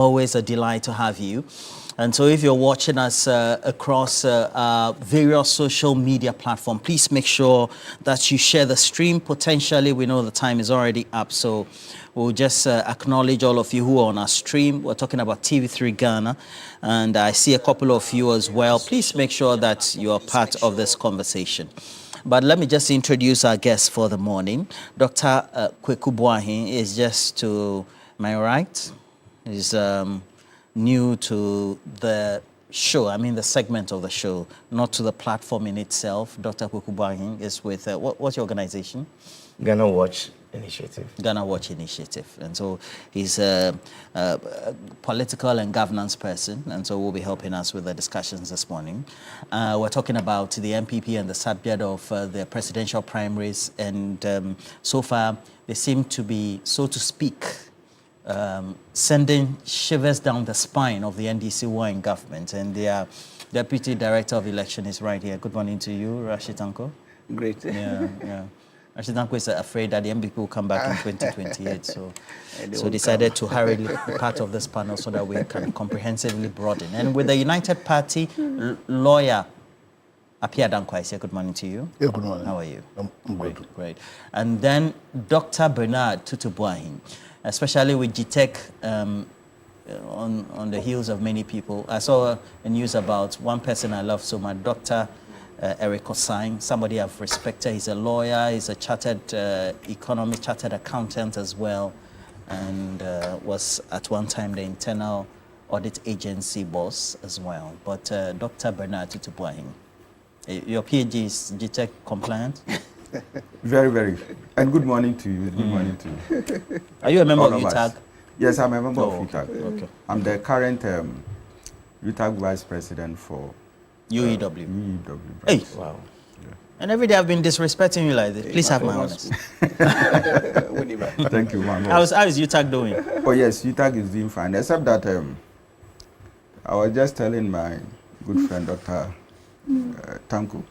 Always a delight to have you. And so if you're watching us across various social media platforms, please make sure that you share the stream. Potentially, we know the time is already up, so we'll just acknowledge all of you who are on our stream. We're talking about TV3 Ghana, and I see a couple of you as well. Please make sure that you are part of this conversation. But let me just introduce our guest for the morning. Dr. Kweku Boahen is just to my right. He's new to the show, the segment of the show, not to the platform in itself. Dr. Kweku Boahen is with, what's your organization? Ghana Watch Initiative. Ghana Watch Initiative. And so he's a political and governance person, and so will be helping us with the discussions this morning. We're talking about the MPP and the subject of the presidential primaries, and so far they seem to be, so to speak, sending shivers down the spine of the NDC in government, and their Deputy Director of Election is right here. Good morning to you, Rashid Tanko. Great. Yeah. Rashid Tanko is afraid that the MPP will come back in 2028, so decided to hurriedly be part of this panel so that we can comprehensively broaden. And with the United Party lawyer, Apia Dankwa, good morning to you. Yeah, good morning. How are you? I'm good. Great. And then Dr. Bernard Tutu Boahen, especially with GTEC on the heels of many people. I saw a news about one person I love so much, Dr. Eric Osine, somebody I've respected. He's a lawyer, he's a chartered economist, chartered accountant as well, and was at one time the internal audit agency boss as well. But Dr. Bernard Tutu Boahen, your PhD is GTEC compliant? Very, very. And good morning to you. Good morning to you. Are you a member of UTAG? Yes, I'm a member of UTAG. Okay. I'm the current UTAG Vice President for UEW. UEW. Hey. Wow. Yeah. And every day I've been disrespecting you like this. Please have my honors. Thank you, man. How is UTAG doing? Oh, yes, UTAG is doing fine, except that I was just telling my good friend, Dr. Tanko,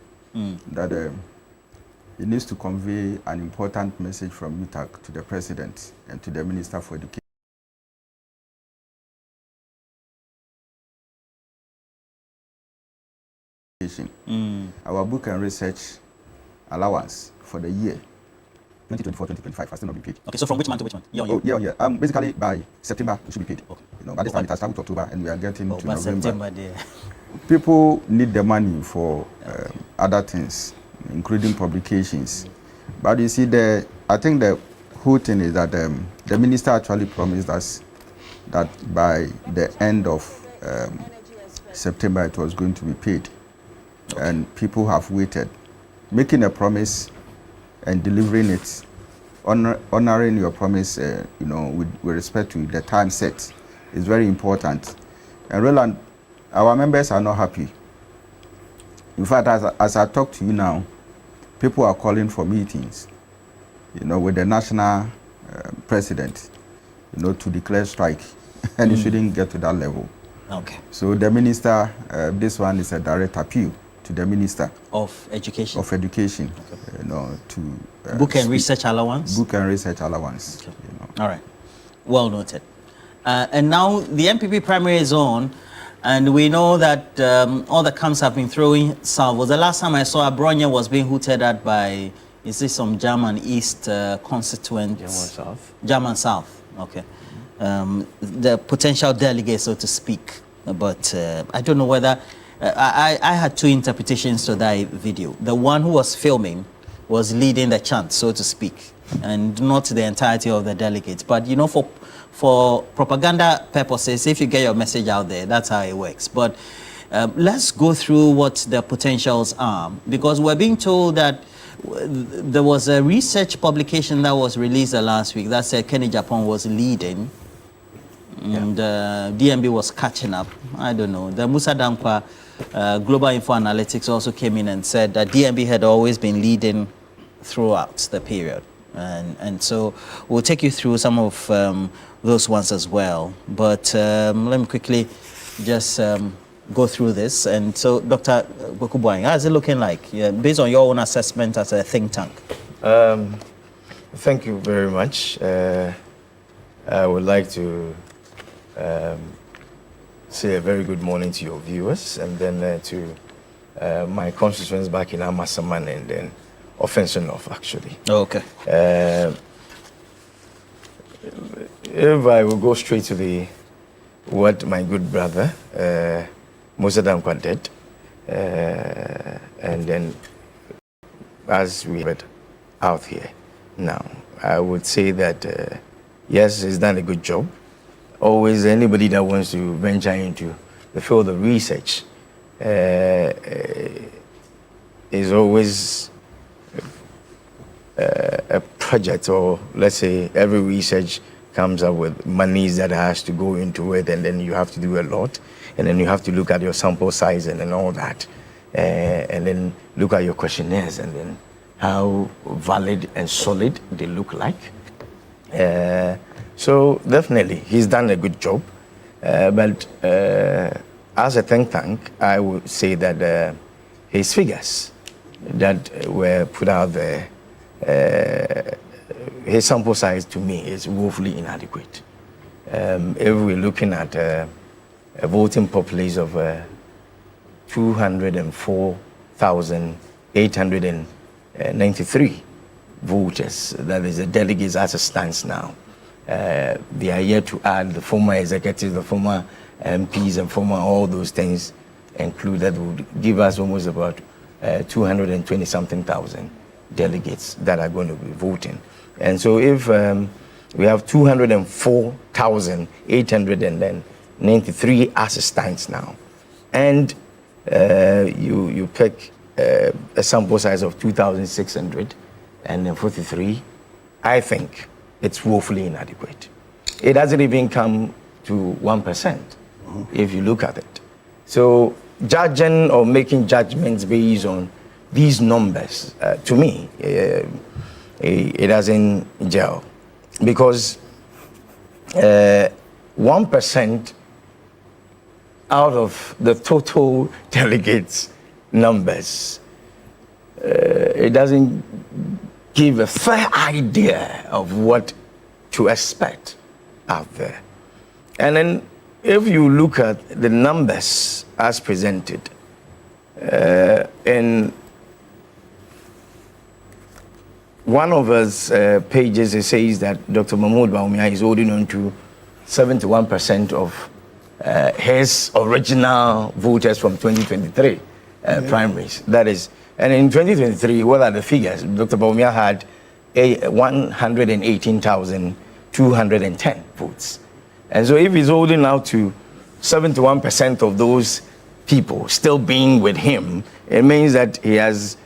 that he needs to convey an important message from UTAG to the President and to the Minister for Education. Our book and research allowance for the year 2024-2025 has still not been paid. Okay, so from which month to which month? Yeah. Basically by September it should be paid. Okay. By this time it has started October and we are getting to November. September there. People need the money for other things, including publications. But you see, I think the whole thing is that the minister actually promised us that by the end of September it was going to be paid. Okay. And people have waited. Making a promise and delivering it, honoring your promise, with respect to the time set is very important. And Roland, our members are not happy. In fact, as I talk to you now, people are calling for meetings, with the national president, to declare strike, and it shouldn't get to that level. Okay. So the minister, this one is a direct appeal to the Minister of Education. Okay. To book and research allowance. Book and research allowance. Okay. All right. Well noted. And now the MPP primary is on. And we know that all the camps have been throwing salvos. The last time I saw Abronya was being hooted at by, is this some German East constituent? German South. German South, okay. The potential delegate, so to speak. But I don't know whether, I had two interpretations to that video. The one who was filming was leading the chant, so to speak, and not the entirety of the delegates. But for propaganda purposes, if you get your message out there, that's how it works. But let's go through what the potentials are, because we're being told that there was a research publication that was released last week that said Kenny Japan was leading, and DMB was catching up. I don't know. The Musa Dankwa Global Info Analytics also came in and said that DMB had always been leading throughout the period. And so we'll take you through some of those ones as well. But let me quickly just go through this. And so, Dr. Kweku Boahen, how is it looking like, based on your own assessment as a think tank? Thank you very much. I would like to say a very good morning to your viewers, and then to my constituents back in Amasaman and then Offensive actually. Okay. If I will go straight to what my good brother Musa Dankwa did, and then as we have it out here now, I would say that yes, he's done a good job. Always anybody that wants to venture into the field of research is always a project, or let's say every research comes up with monies that has to go into it, and then you have to do a lot, and then you have to look at your sample size and then all that, and then look at your questionnaires and then how valid and solid they look like. So definitely he's done a good job, but as a think tank, I would say that his figures that were put out there, his sample size to me is woefully inadequate. If we're looking at a voting population of 204,893 voters, that is the delegates as it stands now. They are yet to add the former executives, the former MPs, and former all those things included, would give us almost about 220-something thousand delegates that are going to be voting. And so if we have 204,893 as it stands now, and you pick a sample size of 2,643, I think it's woefully inadequate. It doesn't even come to 1% if you look at it. So judging or making judgments based on these numbers, to me, it doesn't gel, because 1% out of the total delegates numbers, it doesn't give a fair idea of what to expect out there. And then if you look at the numbers as presented, in one of his pages, it says that Dr. Mahmoud Bawumia is holding on to 71% of his original voters from 2023 primaries. That is, and in 2023, what are the figures? Dr. Bawumia had 118,210 votes. And so if he's holding out to 71% of those people still being with him, it means that he's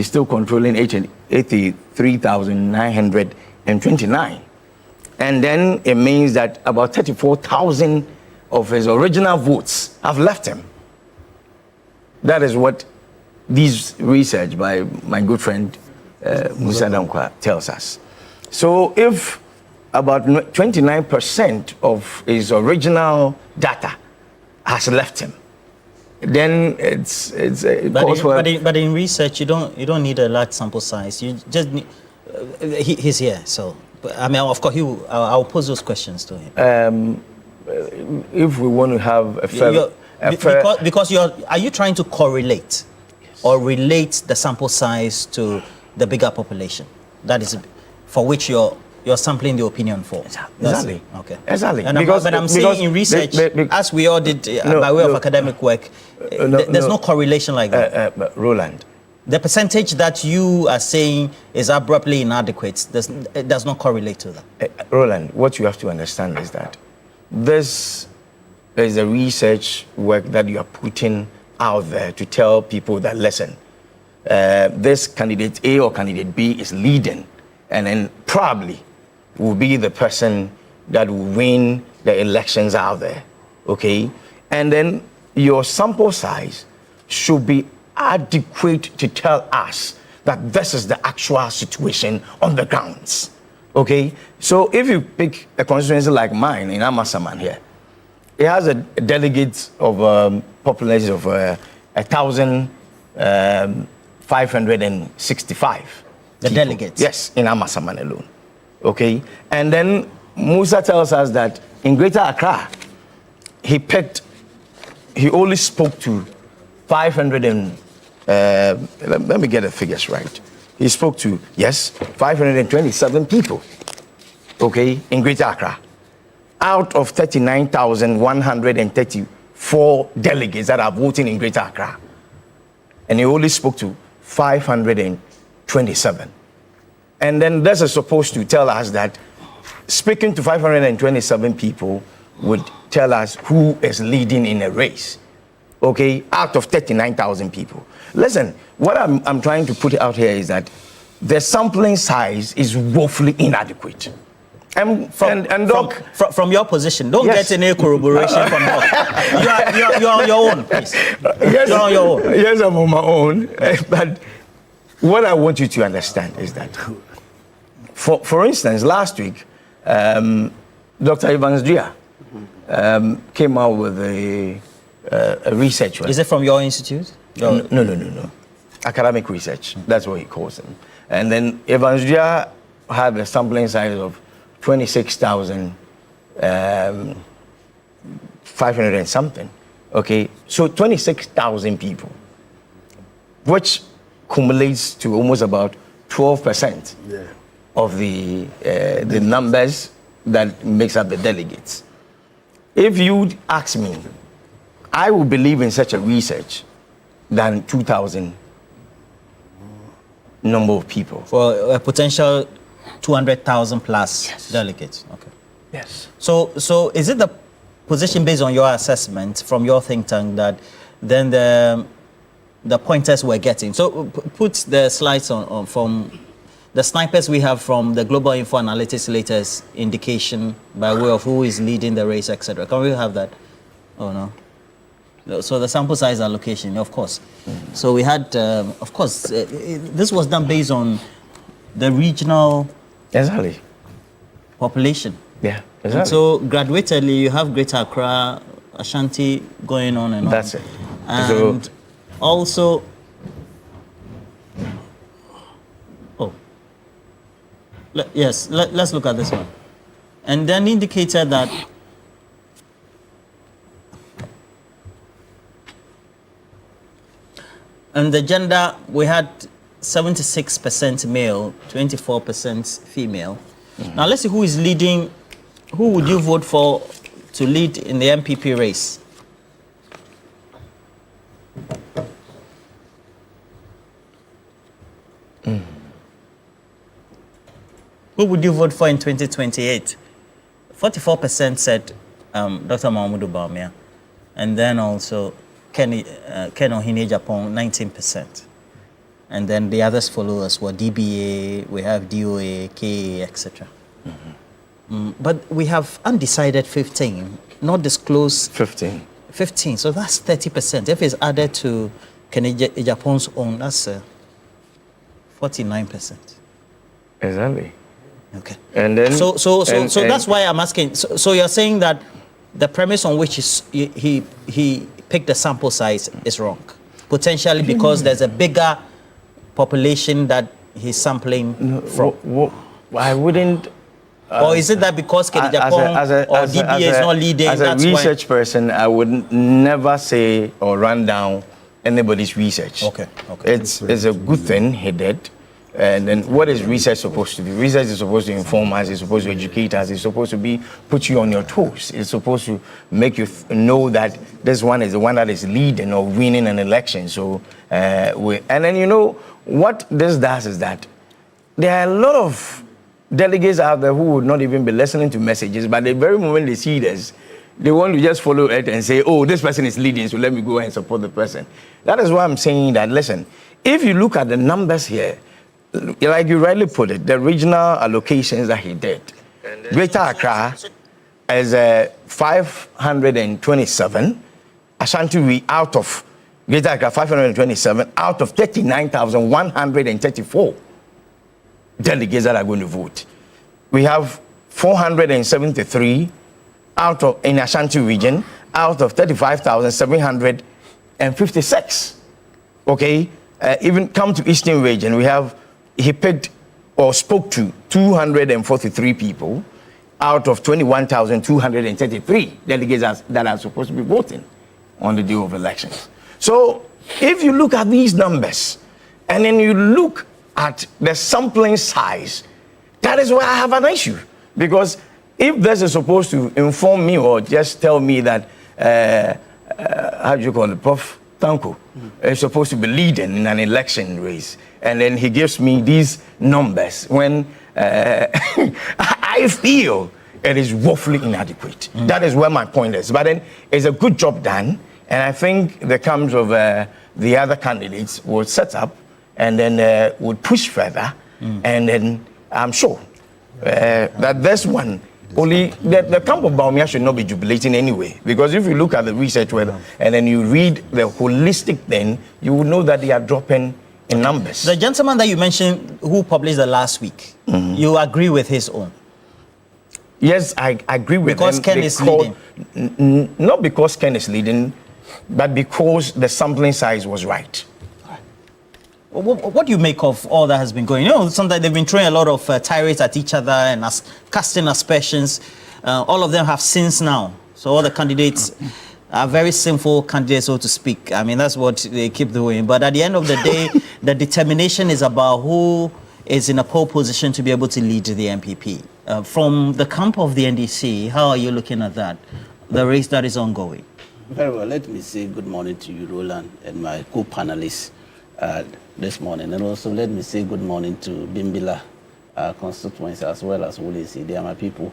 still controlling 83,929. And then it means that about 34,000 of his original votes have left him. That is what this research by my good friend Musa Dankwa tells us. So if about 29% of his original data has left him, then it's but in research you don't need a large sample size. You just need, he's here, so I mean, of course I'll pose those questions to him. If we want to have a fair, because are you trying to correlate or relate the sample size to the bigger population? That is for which you're sampling the opinion for. Exactly. Okay. Exactly. And I'm saying in research, as we all did by way of academic work, there's no correlation like that. Roland, the percentage that you are saying is abruptly inadequate, it does not correlate to that. Roland, what you have to understand is that this is a research work that you are putting out there to tell people that, listen, this candidate A or candidate B is leading, and then probably will be the person that will win the elections out there, okay? And then your sample size should be adequate to tell us that this is the actual situation on the grounds, okay? So if you pick a constituency like mine in Amasaman here, it has a delegate of population of 1,565. The people. Delegates? Yes, in Amasaman alone. Okay? And then Musa tells us that in Greater Accra, he only spoke to 500 and, let me get the figures right. He spoke to, 527 people, okay, in Greater Accra, out of 39,134 delegates that are voting in Greater Accra. And he only spoke to 527. And then this is supposed to tell us that speaking to 527 people would tell us who is leading in a race, okay, out of 39,000 people. Listen, what I'm trying to put out here is that the sampling size is woefully inadequate. From your position, don't get any corroboration from Doc. You're on your own, please. Yes, you're on your own. Yes, I'm on my own. But what I want you to understand is that, for instance, last week, Dr. Evans Dria came out with a research. Is it from your institute? No. Academic research. That's what he calls them. And then Evans Dria had a sampling size of 26,500 and something. Okay, so 26,000 people, which cumulates to almost about 12% of the numbers that makes up the delegates. If you ask me, I would believe in such a research than 2,000 number of people for a potential 200,000 plus delegates. Okay. Yes. So is it the position based on your assessment from your think tank that then the pointers we're getting? So put the slides on from the snipers we have from the Global Info Analytics latest indication by way of who is leading the race, etc. Can we have that? Oh no. So the sample size allocation, of course. So we had, of course, this was done based on the regional population. Yeah, exactly. And so graduatedly, you have Greater Accra, Ashanti going on and on. That's it. And so, also, let's look at this one. And then indicated that and the gender, we had 76% male, 24% female. Mm-hmm. Now let's see who is leading. Who would you vote for to lead in the MPP race? Who would you vote for in 2028? 44% said Dr. Mahmoud Bawumia, and then also Ken Ohene Japan, 19%. And then the others follow us were DBA, we have DOA, KA, etc. But we have undecided 15, not disclosed 15. 15, so that's 30%. If it's added to Ken Japan's own, that's 49%. Exactly. Okay. And then so that's why I'm asking. So you're saying that the premise on which he picked the sample size is wrong, potentially because there's a bigger population that he's sampling from. I wouldn't. Or is it that because Kedi Japan or DBA is not leading? As a research person, I would never say or run down anybody's research. Okay. It's a good thing he did. And then what is research supposed to be? Research is supposed to inform us, it's supposed to educate us, it's supposed to put you on your toes. It's supposed to make you know that this one is the one that is leading or winning an election. So, and then you know, what this does is that there are a lot of delegates out there who would not even be listening to messages, but the very moment they see this, they want to just follow it and say, oh, this person is leading, so let me go and support the person. That is why I'm saying that, listen, if you look at the numbers here, like you rightly put it, the regional allocations that he did, Greater Accra is 527, Ashanti out of Greater Accra 527 out of 39,134 delegates that are going to vote. We have 473 out of in Ashanti region out of 35,756. Okay, even come to Eastern region, he picked or spoke to 243 people, out of 21,233 delegates that are supposed to be voting on the day of elections. So if you look at these numbers and then you look at the sampling size, that is where I have an issue. Because if this is supposed to inform me or just tell me that, how do you call it, Prof. Tanko is supposed to be leading in an election race, and then he gives me these numbers when I feel it is woefully inadequate. That is where my point is. But then it's a good job done, and I think the camps of the other candidates will set up and then would push further, and then I'm sure that this one, only the camp of Bawumia should not be jubilating anyway, because if you look at the research and then you read the holistic thing, you will know that they are dropping in numbers. The gentleman that you mentioned who published the last week, you agree with his own? Yes, I agree with because him. Ken is leading. Not because Ken is leading, but because the sampling size was right. What do you make of all that has been going? You know, sometimes they've been throwing a lot of tirades at each other and casting aspersions. All of them have sins now. So all the candidates are very sinful candidates, so to speak. I mean, that's what they keep doing. But at the end of the day, the determination is about who is in a pole position to be able to lead the MPP. From the camp of the NDC, how are you looking at that, the race that is ongoing? Very well. Let me say good morning to you, Roland, and my co-panelists this morning. And also let me say good morning to Bimbila constituency as well as Wulisi. They are my people.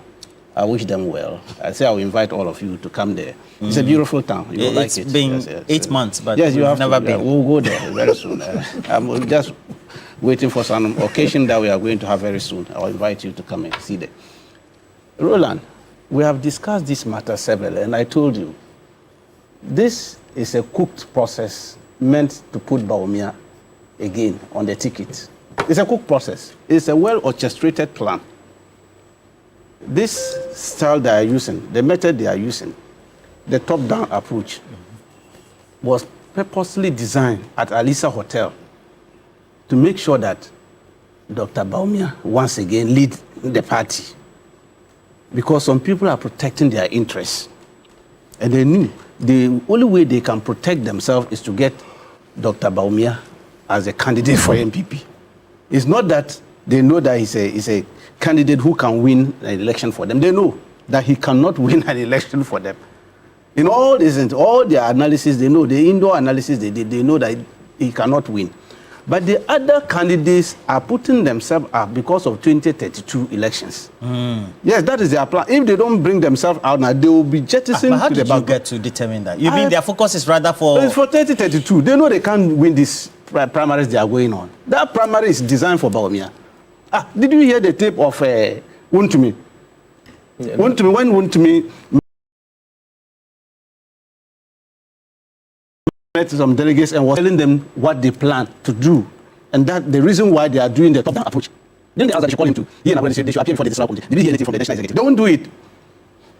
I wish them well. I say I will invite all of you to come there. It's a beautiful town. You will like it. It's been 8 months, but yes, you have never to, been. We'll go there very soon. I'm just waiting for some occasion that we are going to have very soon. I'll invite you to come and see them. Roland, we have discussed this matter several, and I told you, this is a cooked process meant to put Bawumia again on the ticket. It's a cooked process. It's a well-orchestrated plan. This style they are using, the method they are using, the top-down approach, was purposely designed at Alisa Hotel to make sure that Dr. Bawumia once again lead the party. Because some people are protecting their interests. And they knew the only way they can protect themselves is to get Dr. Bawumia as a candidate for MPP. It's not that they know that he's a candidate who can win an election for them. They know that he cannot win an election for them. In all their analysis, they know, the indoor analysis they did, they know that he cannot win. But the other candidates are putting themselves up because of 2032 elections. Yes, that is their plan. If they don't bring themselves out now, they will be jettisoned But how to the did back. you get to determine that? You mean their focus is rather for... It's for 2032. They know they can't win these primaries they are going on. That primary is designed for Bawumia. Did you hear the tape of Wuntumi? Yeah, Wuntumi, when Wuntumi met some delegates and was telling them what they plan to do, and that the reason why they are doing the top-down approach. Then they asked that they should call him to. He and they should appear before the National Committee. Did you hear anything from the National Executive? They won't do it.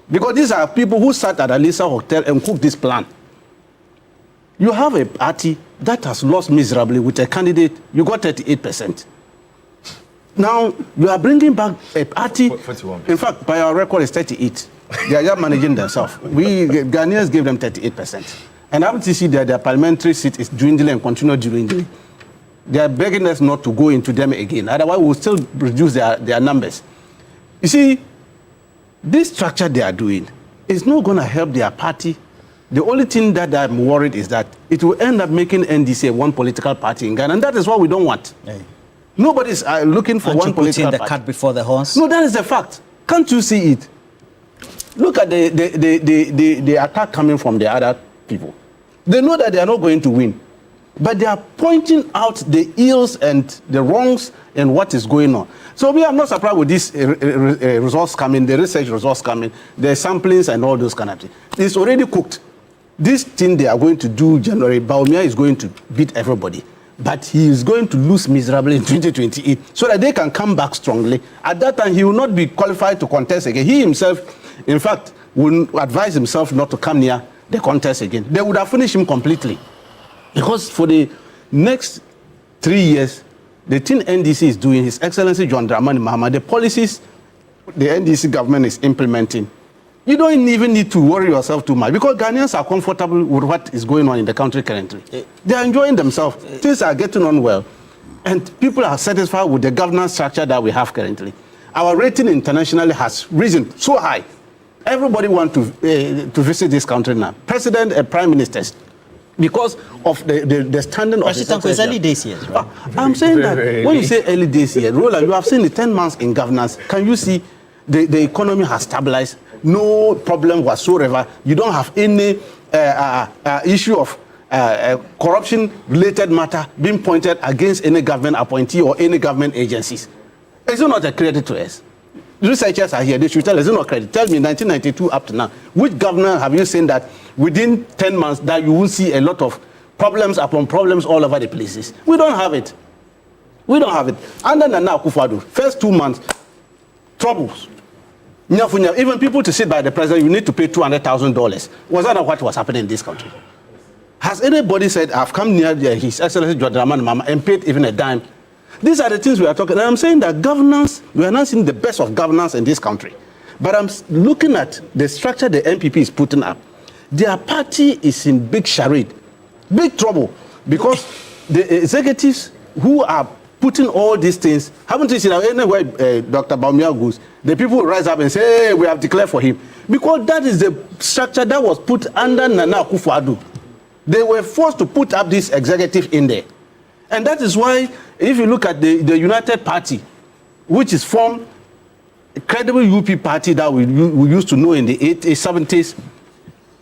Because these are people who sat at Alisa Hotel and cooked this plan. You have a party that has lost miserably with a candidate, you got 38%. Now, you are bringing back a party, 41%. In fact, by our record, it's 38%. They are just managing themselves. We, Ghanaians, gave them 38%. And RTC, their parliamentary seat is dwindling and continue dwindling. They are begging us not to go into them again. Otherwise, we'll still reduce their numbers. You see, this structure they are doing is not going to help their party. The only thing that I'm worried is that it will end up making NDC one political party in Ghana, and that is what we don't want. Hey. Nobody's looking for one political party. The cart before the horse? No, that is a fact. Can't you see it? Look at the attack coming from the other people. They know that they are not going to win, but they are pointing out the ills and the wrongs and what is going on. So we are not surprised with these results coming, the research results coming, the samplings and all those kind of things. It's already cooked. This thing they are going to do January, Bawumia is going to beat everybody, but he is going to lose miserably in 2028 so that they can come back strongly. At that time, he will not be qualified to contest again. He himself, in fact, will advise himself not to come near the contest again. They would have finished him completely. Because for the next 3 years, the thing NDC is doing, His Excellency John Dramani Mahama, the policies the NDC government is implementing, you don't even need to worry yourself too much because Ghanaians are comfortable with what is going on in the country currently. They are enjoying themselves. Things are getting on well. And people are satisfied with the governance structure that we have currently. Our rating internationally has risen so high. Everybody wants to visit this country now. President and prime ministers. Because of the standing of the it's early days here, right? I'm saying that when you say early days here, Roland, you have seen the 10 months in governance. Can you see the economy has stabilized? No problem whatsoever. You don't have any issue of corruption-related matter being pointed against any government appointee or any government agencies. Is it not a credit to us? Researchers are here. They should tell us, is it not credit? Tell me, 1992 up to now, which governor have you seen that within 10 months that you will see a lot of problems upon problems all over the places? We don't have it. We don't have it. Under Nana Akufo-Addo, first 2 months, troubles. Even people to sit by the president, you need to pay $200,000. Was that not what was happening in this country? Has anybody said, I've come near His Excellency John Dramani Mahama and paid even a dime? These are the things we are talking. And I'm saying that governance, we are not seeing the best of governance in this country. But I'm looking at the structure the NPP is putting up. Their party is in big charade, big trouble, because the executives who are putting all these things, haven't you seen anywhere Dr. Bawumia goes, the people rise up and say, hey, we have declared for him. Because that is the structure that was put under Nana Akufo-Addo. They were forced to put up this executive in there. And that is why, if you look at the United Party, which is formed, a credible UP party that we used to know in the 80s, 70s,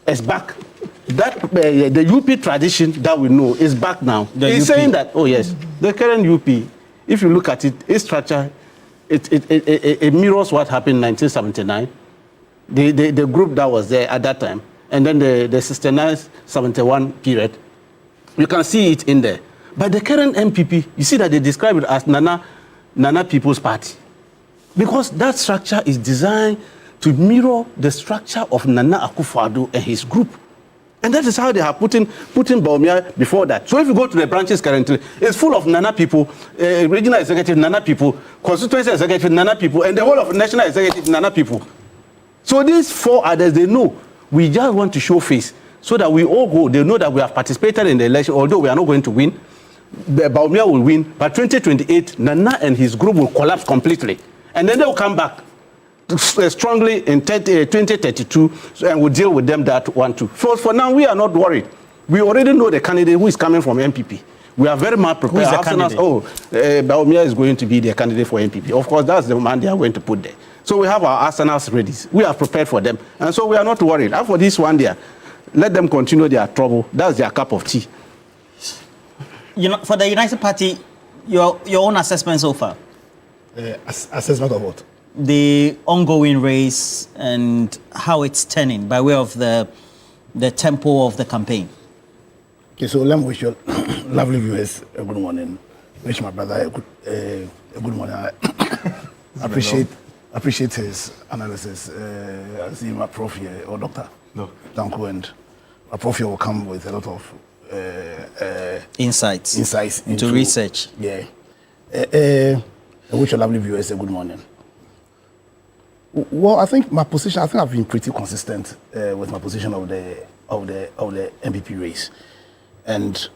is back. That the UP tradition that we know is back now. He's saying that, oh yes, the current UP, if you look at it, its structure, it mirrors what happened in 1979. The group that was there at that time, and then the 69-71 period, you can see it in there. But the current MPP, you see that they describe it as Nana People's Party. Because that structure is designed to mirror the structure of Nana Akufo-Addo and his group. And that is how they are putting Bawumia before that. So if you go to the branches currently, it's full of Nana people, regional executive Nana people, constituency executive Nana people, and the whole of national executive Nana people. So these 4 others, they know we just want to show face so that we all go. They know that we have participated in the election, although we are not going to win. Bawumia will win, but 2028, Nana and his group will collapse completely. And then they will come back strongly in 2032, and we'll deal with them that one too. For now, we are not worried. We already know the candidate who is coming from MPP. We are very much prepared. Who is the candidate? Bawumia is going to be the candidate for MPP. Of course, that's the man they are going to put there. So we have our arsenals ready. We are prepared for them. And so we are not worried. And for this one there, let them continue their trouble. That's their cup of tea. You know, for the United Party, your own assessment so far? Assessment of what? The ongoing race and how it's turning by way of the tempo of the campaign. Okay, so let me wish your lovely viewers a good morning. Wish my brother a good morning. I appreciate his analysis. I see my prof here, or doctor. No. Thank you, and my prof here will come with a lot of insights into research. Yeah. I wish your lovely viewers a good morning. Well, I think I've been pretty consistent with my position of the MPP race, and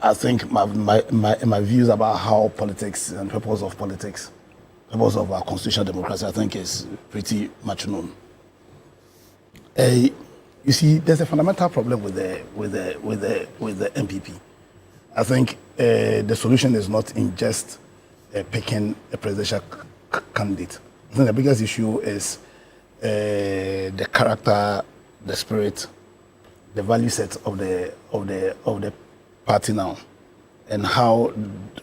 I think my views about how politics and purpose of our constitutional democracy, I think, is pretty much known. You see, there's a fundamental problem with the MPP. I think the solution is not in just picking a presidential candidate. I think the biggest issue is the character, the spirit, the value set of the party now, and how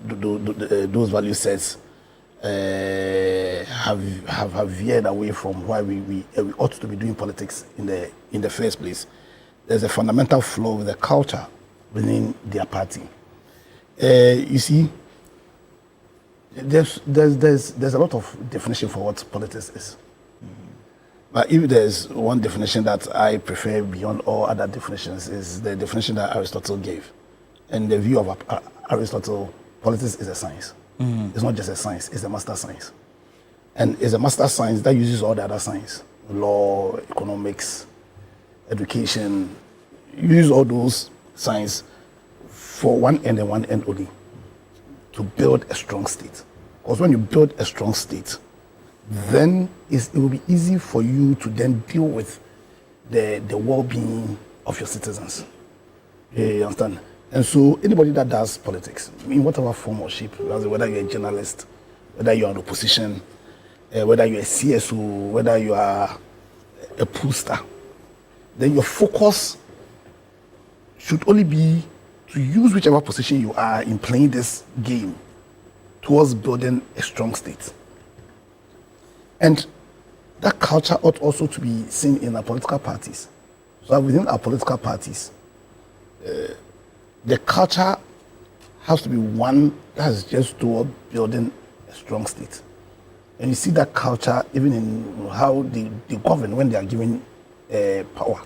those value sets have veered away from why we ought to be doing politics in the first place. There's a fundamental flaw with the culture within their party. You see, there's a lot of definition for what politics is. But if there's one definition that I prefer beyond all other definitions, is the definition that Aristotle gave. And the view of Aristotle, politics is a science. It's not just a science, it's a master science. and is a master science that uses all the other science, law, economics, education, use all those science for one end and one end only, to build a strong state. Because when you build a strong state, then it will be easy for you to then deal with the well-being of your citizens. You understand? And so anybody that does politics, in whatever form or shape, whether you're a journalist, whether you're an opposition, whether you're a CSO, whether you are a pollster, then your focus should only be to use whichever position you are in playing this game towards building a strong state. And that culture ought also to be seen in our political parties. So within our political parties, the culture has to be one that is just toward building a strong state. And you see that culture even in how they govern when they are given power.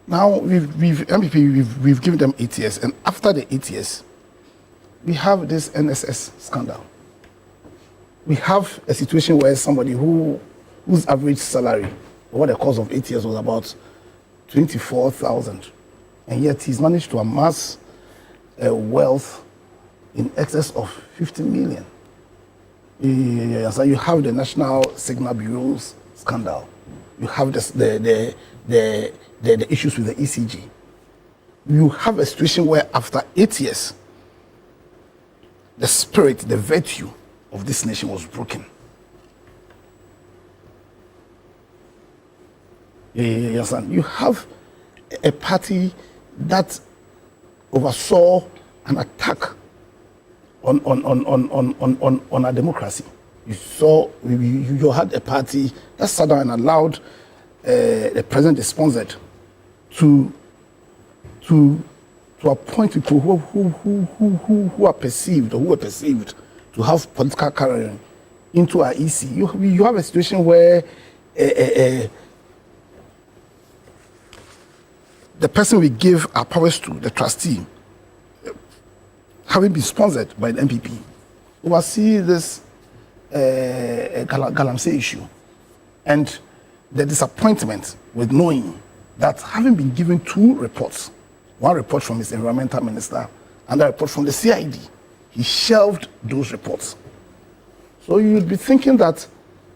Now, we've given them 8 years, and after the 8 years, we have this NSS scandal. We have a situation where somebody whose average salary over the course of 8 years was about 24,000, and yet he's managed to amass wealth in excess of 50 million. So you have the National Signal Bureau's scandal. You have the issues with the ECG. You have a situation where after 8 years, the spirit, the virtue of this nation was broken. You understand? You have a party that oversaw an attack on our democracy. You had a party that sat down and allowed the president sponsored to appoint people who are perceived or who were perceived to have political career into our EC. You have a situation where the person we give our powers to, the trustee, having been sponsored by the MPP, oversee this Galamsey issue, and the disappointment with knowing that having been given 2 reports, one report from his environmental minister and a report from the CID, he shelved those reports. So you'd be thinking that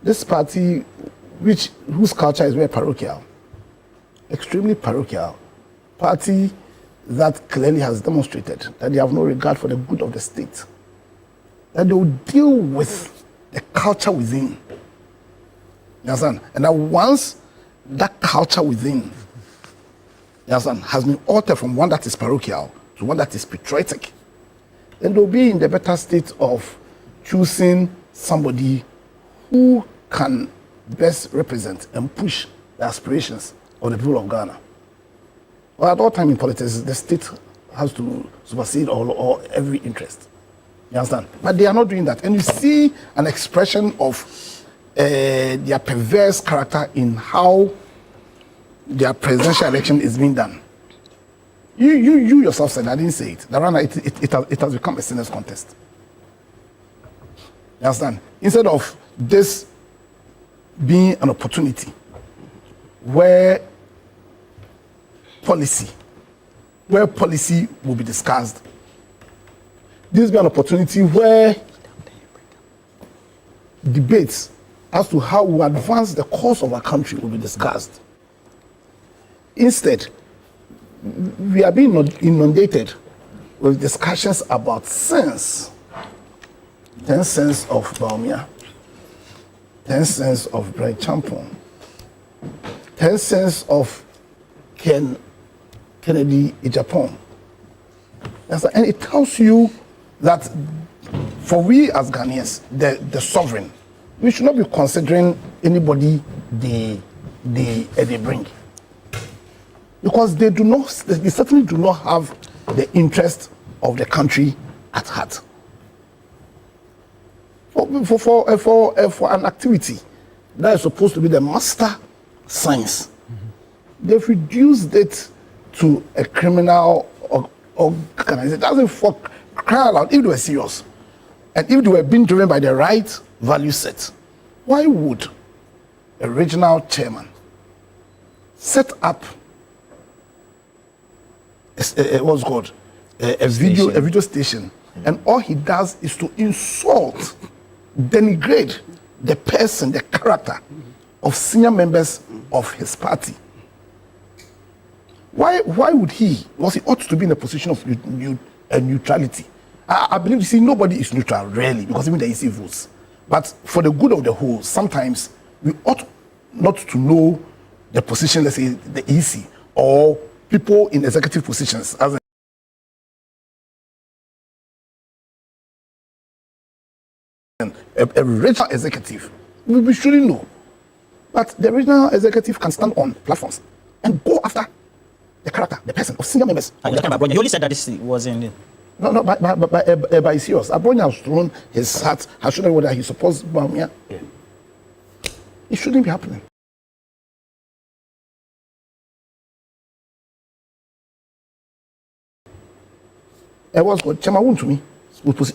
this party, whose culture is very parochial, extremely parochial, party that clearly has demonstrated that they have no regard for the good of the state, that they will deal with the culture within. You understand? And that once that culture within, you understand, has been altered from one that is parochial to one that is patriotic, then they'll be in the better state of choosing somebody who can best represent and push the aspirations of the people of Ghana. Well, at all time in politics, the state has to supersede all every interest. You understand? But they are not doing that. And you see an expression of their perverse character in how their presidential election is being done. You yourself said, I didn't say it, that it has become a sinners contest. You understand? Instead of this being an opportunity where policy will be discussed, this will be an opportunity where debates as to how we advance the cause of our country will be discussed. Instead, we are being inundated with discussions about cents. 10 cents of Baumia, 10 cents of bread champon, 10 cents of Kennedy in Japan. And it tells you that for we as Ghanaians, the sovereign, we should not be considering anybody they bring. Because they certainly do not have the interest of the country at heart. For an activity that is supposed to be the master science, they've reduced it to a criminal organization. It doesn't cry out loud if they were serious. And if they were being driven by the right value set, why would a regional chairman set up what's called a video station, and all he does is to insult, denigrate the person, the character of senior members of his party? Why would he? Because he ought to be in a position of neutrality. I believe, you see, nobody is neutral, really, because even the EC votes. But for the good of the whole, sometimes we ought not to know the position, let's say, the EC or people in executive positions. As a regional executive, we shouldn't know. But the regional executive can stand on platforms and go after the character, the person of senior members. You only said that this wasn't. No, but it's serious. Abronya has thrown his hat, has shown whether he supports Bawumia. Yeah. It shouldn't be happening. It was good. Chema to me.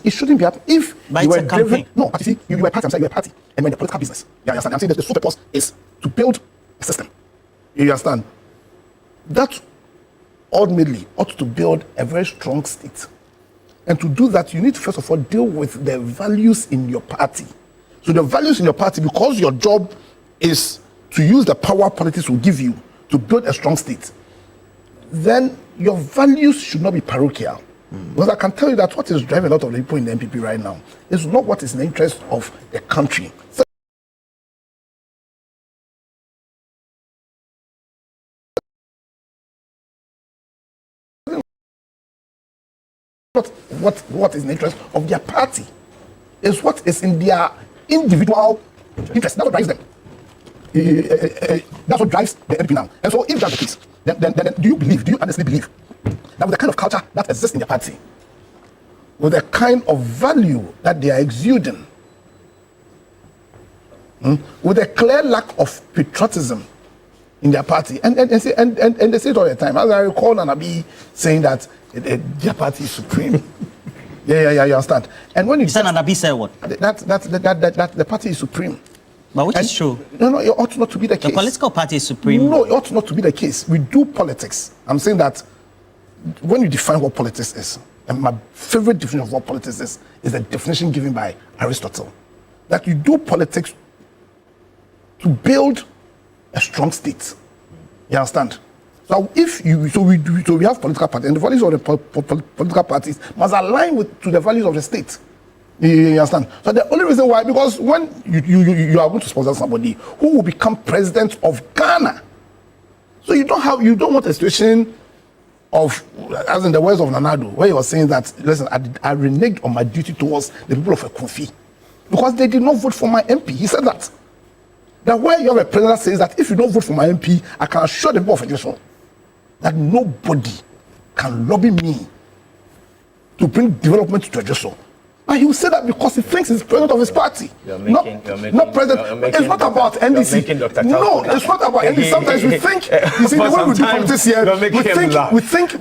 It shouldn't be happening. If you were driven, no, but you see, you were a party, I'm saying you were a party, and when the political business, you understand? I'm saying that the sole purpose is to build a system. You understand? That ultimately ought to build a very strong state. And to do that, you need to first of all deal with the values in your party. So the values in your party, because your job is to use the power politics will give you to build a strong state, then your values should not be parochial. Because I can tell you that what is driving a lot of the people in the NPP right now is not what is in the interest of the country. What is in the interest of their party is what is in their individual interest. That's what drives them. That's what drives the NPP now. And so if that's the case, then do you honestly believe that with the kind of culture that exists in their party, with the kind of value that they are exuding, with a clear lack of patriotism in their party, and they say it all the time. As I recall Nanabi saying that their party is supreme. Yeah, you understand. And when you said Nanabi said what? That the party is supreme. But which is true. No, it ought not to be the case. The political party is supreme. No, it ought not to be the case. We do politics. I'm saying that when you define what politics is, and my favorite definition of what politics is the definition given by Aristotle, that you do politics to build a strong state. You understand? So we have political parties, and the values of the political parties must align to the values of the state. You understand? So the only reason why, because when you are going to sponsor somebody who will become president of Ghana, so you don't want a situation of, as in the words of Nanado, where he was saying that, listen, I reneged on my duty towards the people of Kofi because they did not vote for my MP. He said that. That where you have a president that says that if you don't vote for my MP, I can assure the people of Federation that nobody can lobby me to bring development to Federation. And he will say that because he thinks he's president of his party. Not president. It's not about NDC. No, it's not about NDC. Sometimes we think, you see, the way we do politics here, we think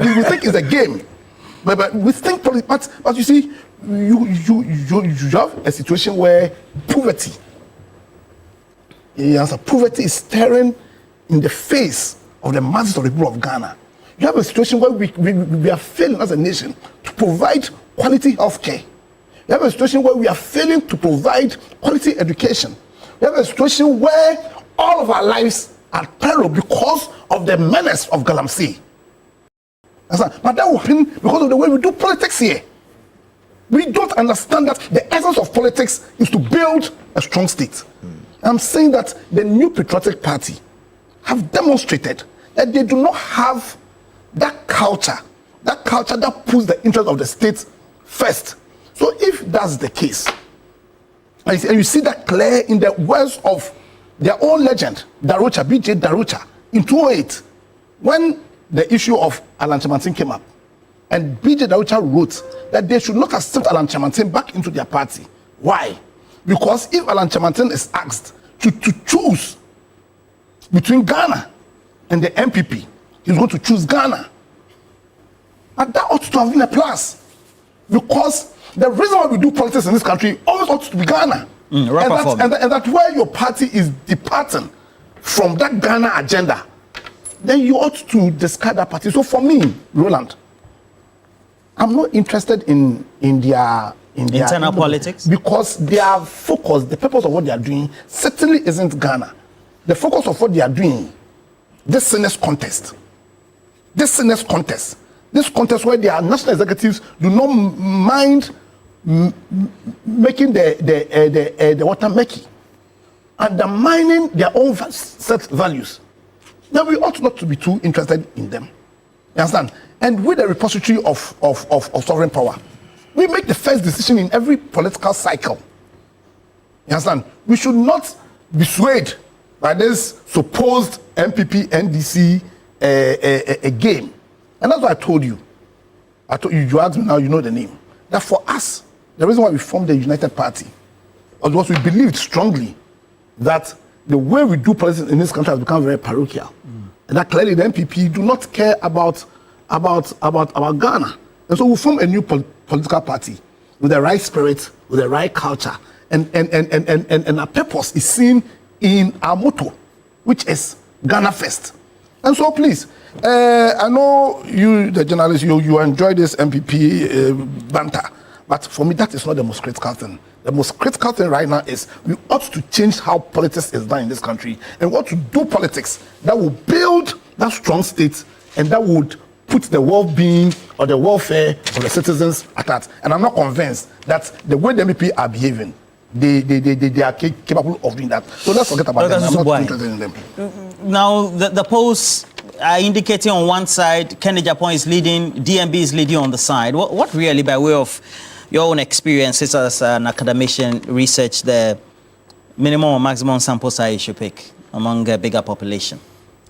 it's a game. But we think, but you see, you have a situation where poverty is staring in the face of the masses of the people of Ghana. You have a situation where we are failing as a nation to provide quality health care. We have a situation where we are failing to provide quality education. We have a situation where all of our lives are peril because of the menace of Galamsey. But that will happen because of the way we do politics here. We don't understand that the essence of politics is to build a strong state. I'm saying that the New Patriotic Party have demonstrated that they do not have that culture that puts the interest of the state first. So if that's the case, and you see that clear in the words of their own legend, Darocha, BJ Darocha, in 2008, when the issue of Alan Chamantin came up, and BJ Darocha wrote that they should not accept Alan Chamantin back into their party. Why? Because if Alan Chamantin is asked to choose between Ghana and the MPP, he's going to choose Ghana. And that ought to have been a plus. Because the reason why we do politics in this country always ought to be Ghana. and that's where your party is departing from that Ghana agenda, then you ought to discard that party. So for me, Roland, I'm not interested in their internal politics, because their focus, the purpose of what they are doing, certainly isn't Ghana. The focus of what they are doing, this Senate contest, this contest where their national executives do not mind making the water murky, undermining their own set values, then we ought not to be too interested in them. You understand? And with the repository of sovereign power, we make the first decision in every political cycle. You understand? We should not be swayed by this supposed MPP NDC a game. And that's what I told you. You asked me now, you know the name. That for us, the reason why we formed the United Party was we believed strongly that the way we do politics in this country has become very parochial. And that clearly the MPP do not care about Ghana. And so we form a new political party with the right spirit, with the right culture. And our purpose is seen in our motto, which is Ghana first. And so please, I know you, the journalists, you enjoy this MPP banter. But for me, that is not the most critical thing. The most critical thing right now is we ought to change how politics is done in this country, and we ought to do politics that will build that strong state and that would put the well-being or the welfare of the citizens at heart. And I'm not convinced that the way the MEP are behaving, they are capable of doing that. So let's forget about them. I'm not interested in them. Now, the polls are indicating on one side, Kennedy Japan is leading, DMB is leading on the side. What really, by way of your own experiences as an academician, research the minimum or maximum sample size you should pick among a bigger population?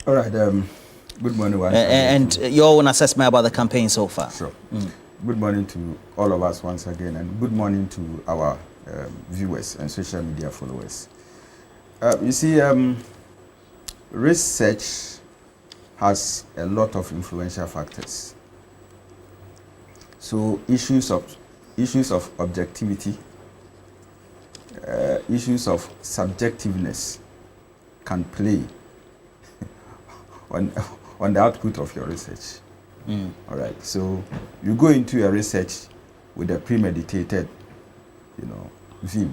All right. Good morning. And your own assessment about the campaign so far. Sure. Good morning to all of us once again, and good morning to our viewers and social media followers. You see, research has a lot of influential factors. So issues of objectivity, issues of subjectiveness can play on the output of your research. All right. So you go into your research with a premeditated, view.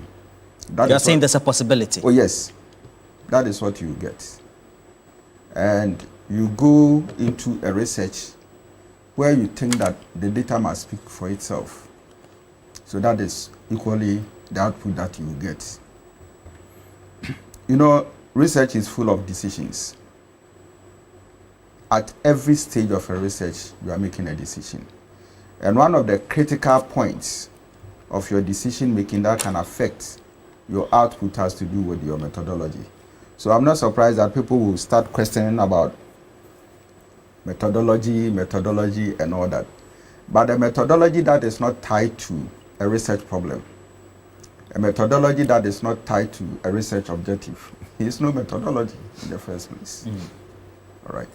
You're saying there's a possibility. Oh yes, that is what you get. And you go into a research where you think that the data must speak for itself. So that is equally the output that you get. Research is full of decisions. At every stage of a research, you are making a decision. And one of the critical points of your decision making that can affect your output has to do with your methodology. So I'm not surprised that people will start questioning about methodology and all that. But a methodology that is not tied to a research problem, a methodology that is not tied to a research objective, is no methodology in the first place. All right.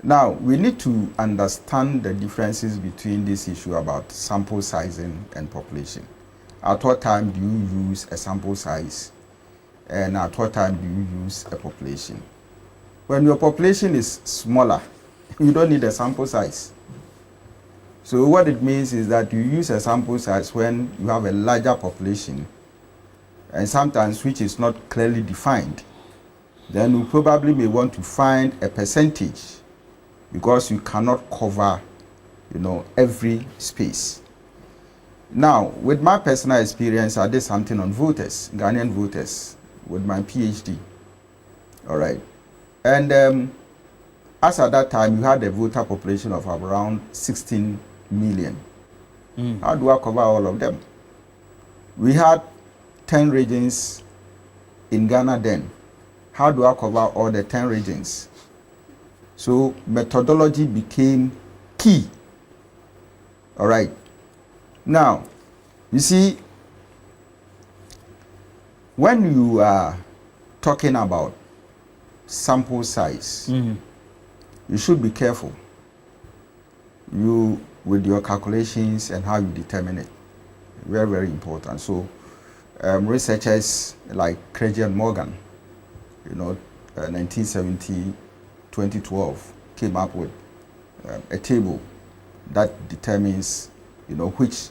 Now, we need to understand the differences between this issue about sample sizing and population. At what time do you use a sample size, and at what time do you use a population? When your population is smaller, you don't need a sample size. So what it means is that you use a sample size when you have a larger population, and sometimes which is not clearly defined. Then you probably may want to find a percentage, because you cannot cover, every space. Now, with my personal experience, I did something on voters, Ghanaian voters, with my PhD. All right. And as at that time, you had a voter population of around 16 million. How do I cover all of them? We had 10 regions in Ghana then. How do I cover all the 10 regions? So methodology became key. All right. Now, you see, when you are talking about sample size, you should be careful with your calculations and how you determine it. Very, very important. So researchers like Craig and Morgan, 1970, 2012, came up with a table that determines, which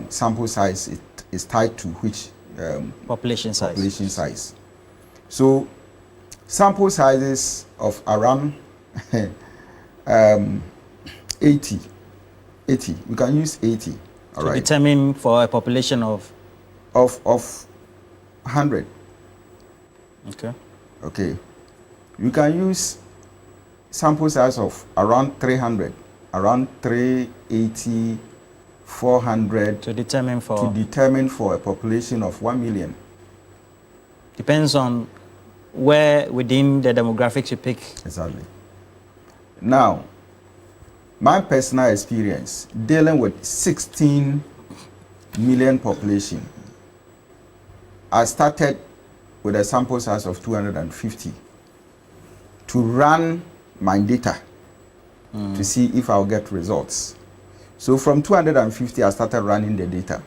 sample size is tied to which population size. So sample sizes of around 80. We can use 80. All to right. determine for a population of 100. Okay. Okay. You can use sample size of around 300, around 380, 400 to determine for a population of 1 million. Depends on where within the demographics you pick. Exactly. Now, my personal experience dealing with 16 million population, I started with a sample size of 250 to run my data to see if I'll get results. So from 250, I started running the data.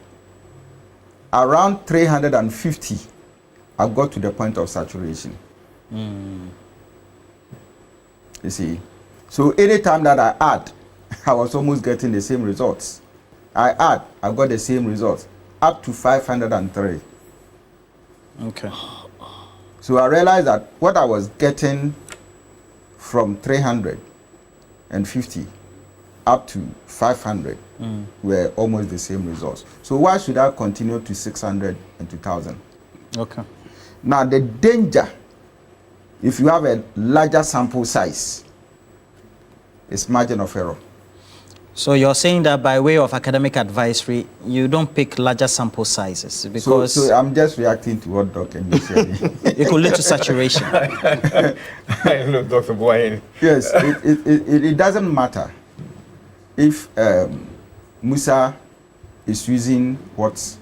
Around 350, I got to the point of saturation. You see? So anytime that I add, I was almost getting the same results. I got the same results, up to 503. Okay. So I realized that what I was getting from 350 up to 500 were almost the same results. So why should I continue to 600 and 2000? Okay. Now the danger, if you have a larger sample size, is margin of error. So you're saying that by way of academic advisory, you don't pick larger sample sizes because So I'm just reacting to what Dr. Lee said. it could lead to saturation. I know, Dr. Boyne. Yes, it doesn't matter if Musa is using what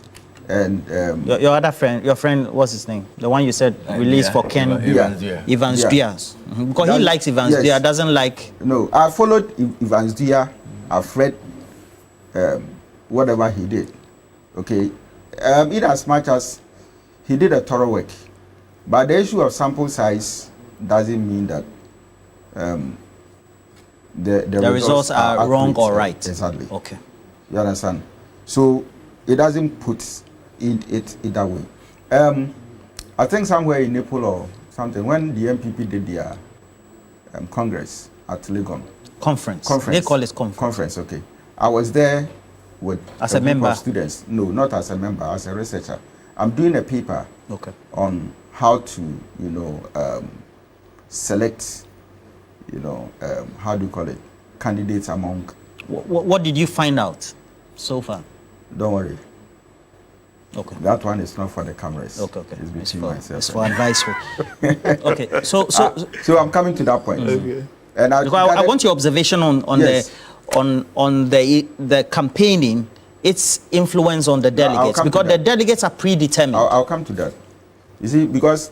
and Your other friend, your friend, what's his name? The one you said released for Ken Evans Evans Yeah. Diaz. Because he likes Evans yes. Diaz, doesn't like. No, I followed Evans Diaz. I've read whatever he did. Okay, in as much as he did a thorough work, but the issue of sample size doesn't mean that the results are wrong accurate. or right. Exactly. Okay. You understand? So it doesn't put it that way. I think somewhere in Nepal or something, when the MPP did their congress at Legon. Conference. They call it conference. Conference, okay. I was there with As a group member? of students. No, not as a member, as a researcher. I'm doing a paper Okay. on how to, select, how do you call it, candidates among. What did you find out so far? Don't worry. Okay. That one is not for the cameras. Okay. It's between for, myself. it's for advisory. Okay. So So I'm coming to that point. Okay. And because I want your observation on Yes. the campaigning, its influence on the delegates, come to because the that. delegates are predetermined. I'll come to that. You see, because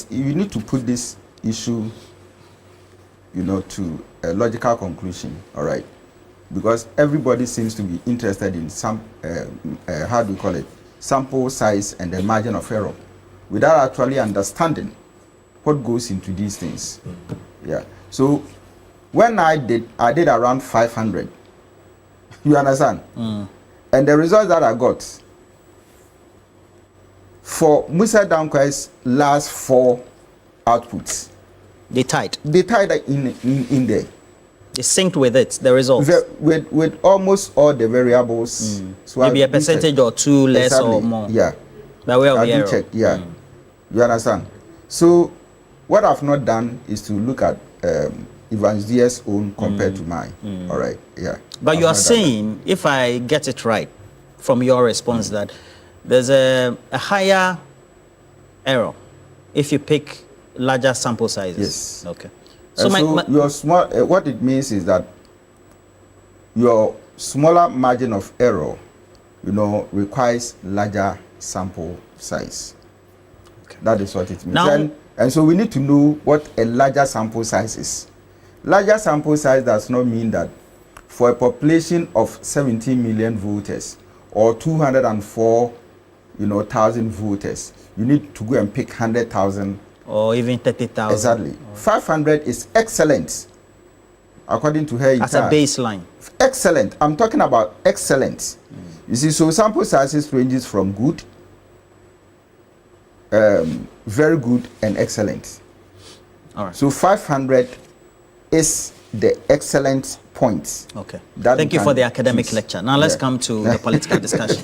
you need to put this issue, to a logical conclusion, all right? Because everybody seems to be interested in some, how do you call it, sample size and the margin of error, without actually understanding what goes into these things. Yeah. So when I did around 500. You understand? And the results that I got for Musa Dankwa's last 4 outputs, They tied. they tied in there. They synced with it, the results. With almost all the variables. So Maybe I a do percentage check. or two less or Exactly. more. Yeah. By way of I the do error. check. Yeah. You understand? So what I've not done is to look at Evans Diaz's own compared to mine. All right. Yeah. But I've you are not done saying, if I get it right from your response, that there's a higher error if you pick larger sample sizes. Yes. Okay. So, your small, what it means is that your smaller margin of error, requires larger sample size. Okay. That is what it means. Now- And so we need to know what a larger sample size is. Larger sample size does not mean that for a population of 17 million voters or 204, 1,000 voters. You need to go and pick 100,000. Or even 30,000. Exactly. 500 is excellent, according to her. As a baseline. Excellent. I'm talking about excellent. You see, so sample sizes ranges from good, very good, and excellent. All right. So 500 is the excellent point. Okay. Thank you for the academic lecture. Now let's come to the political discussion.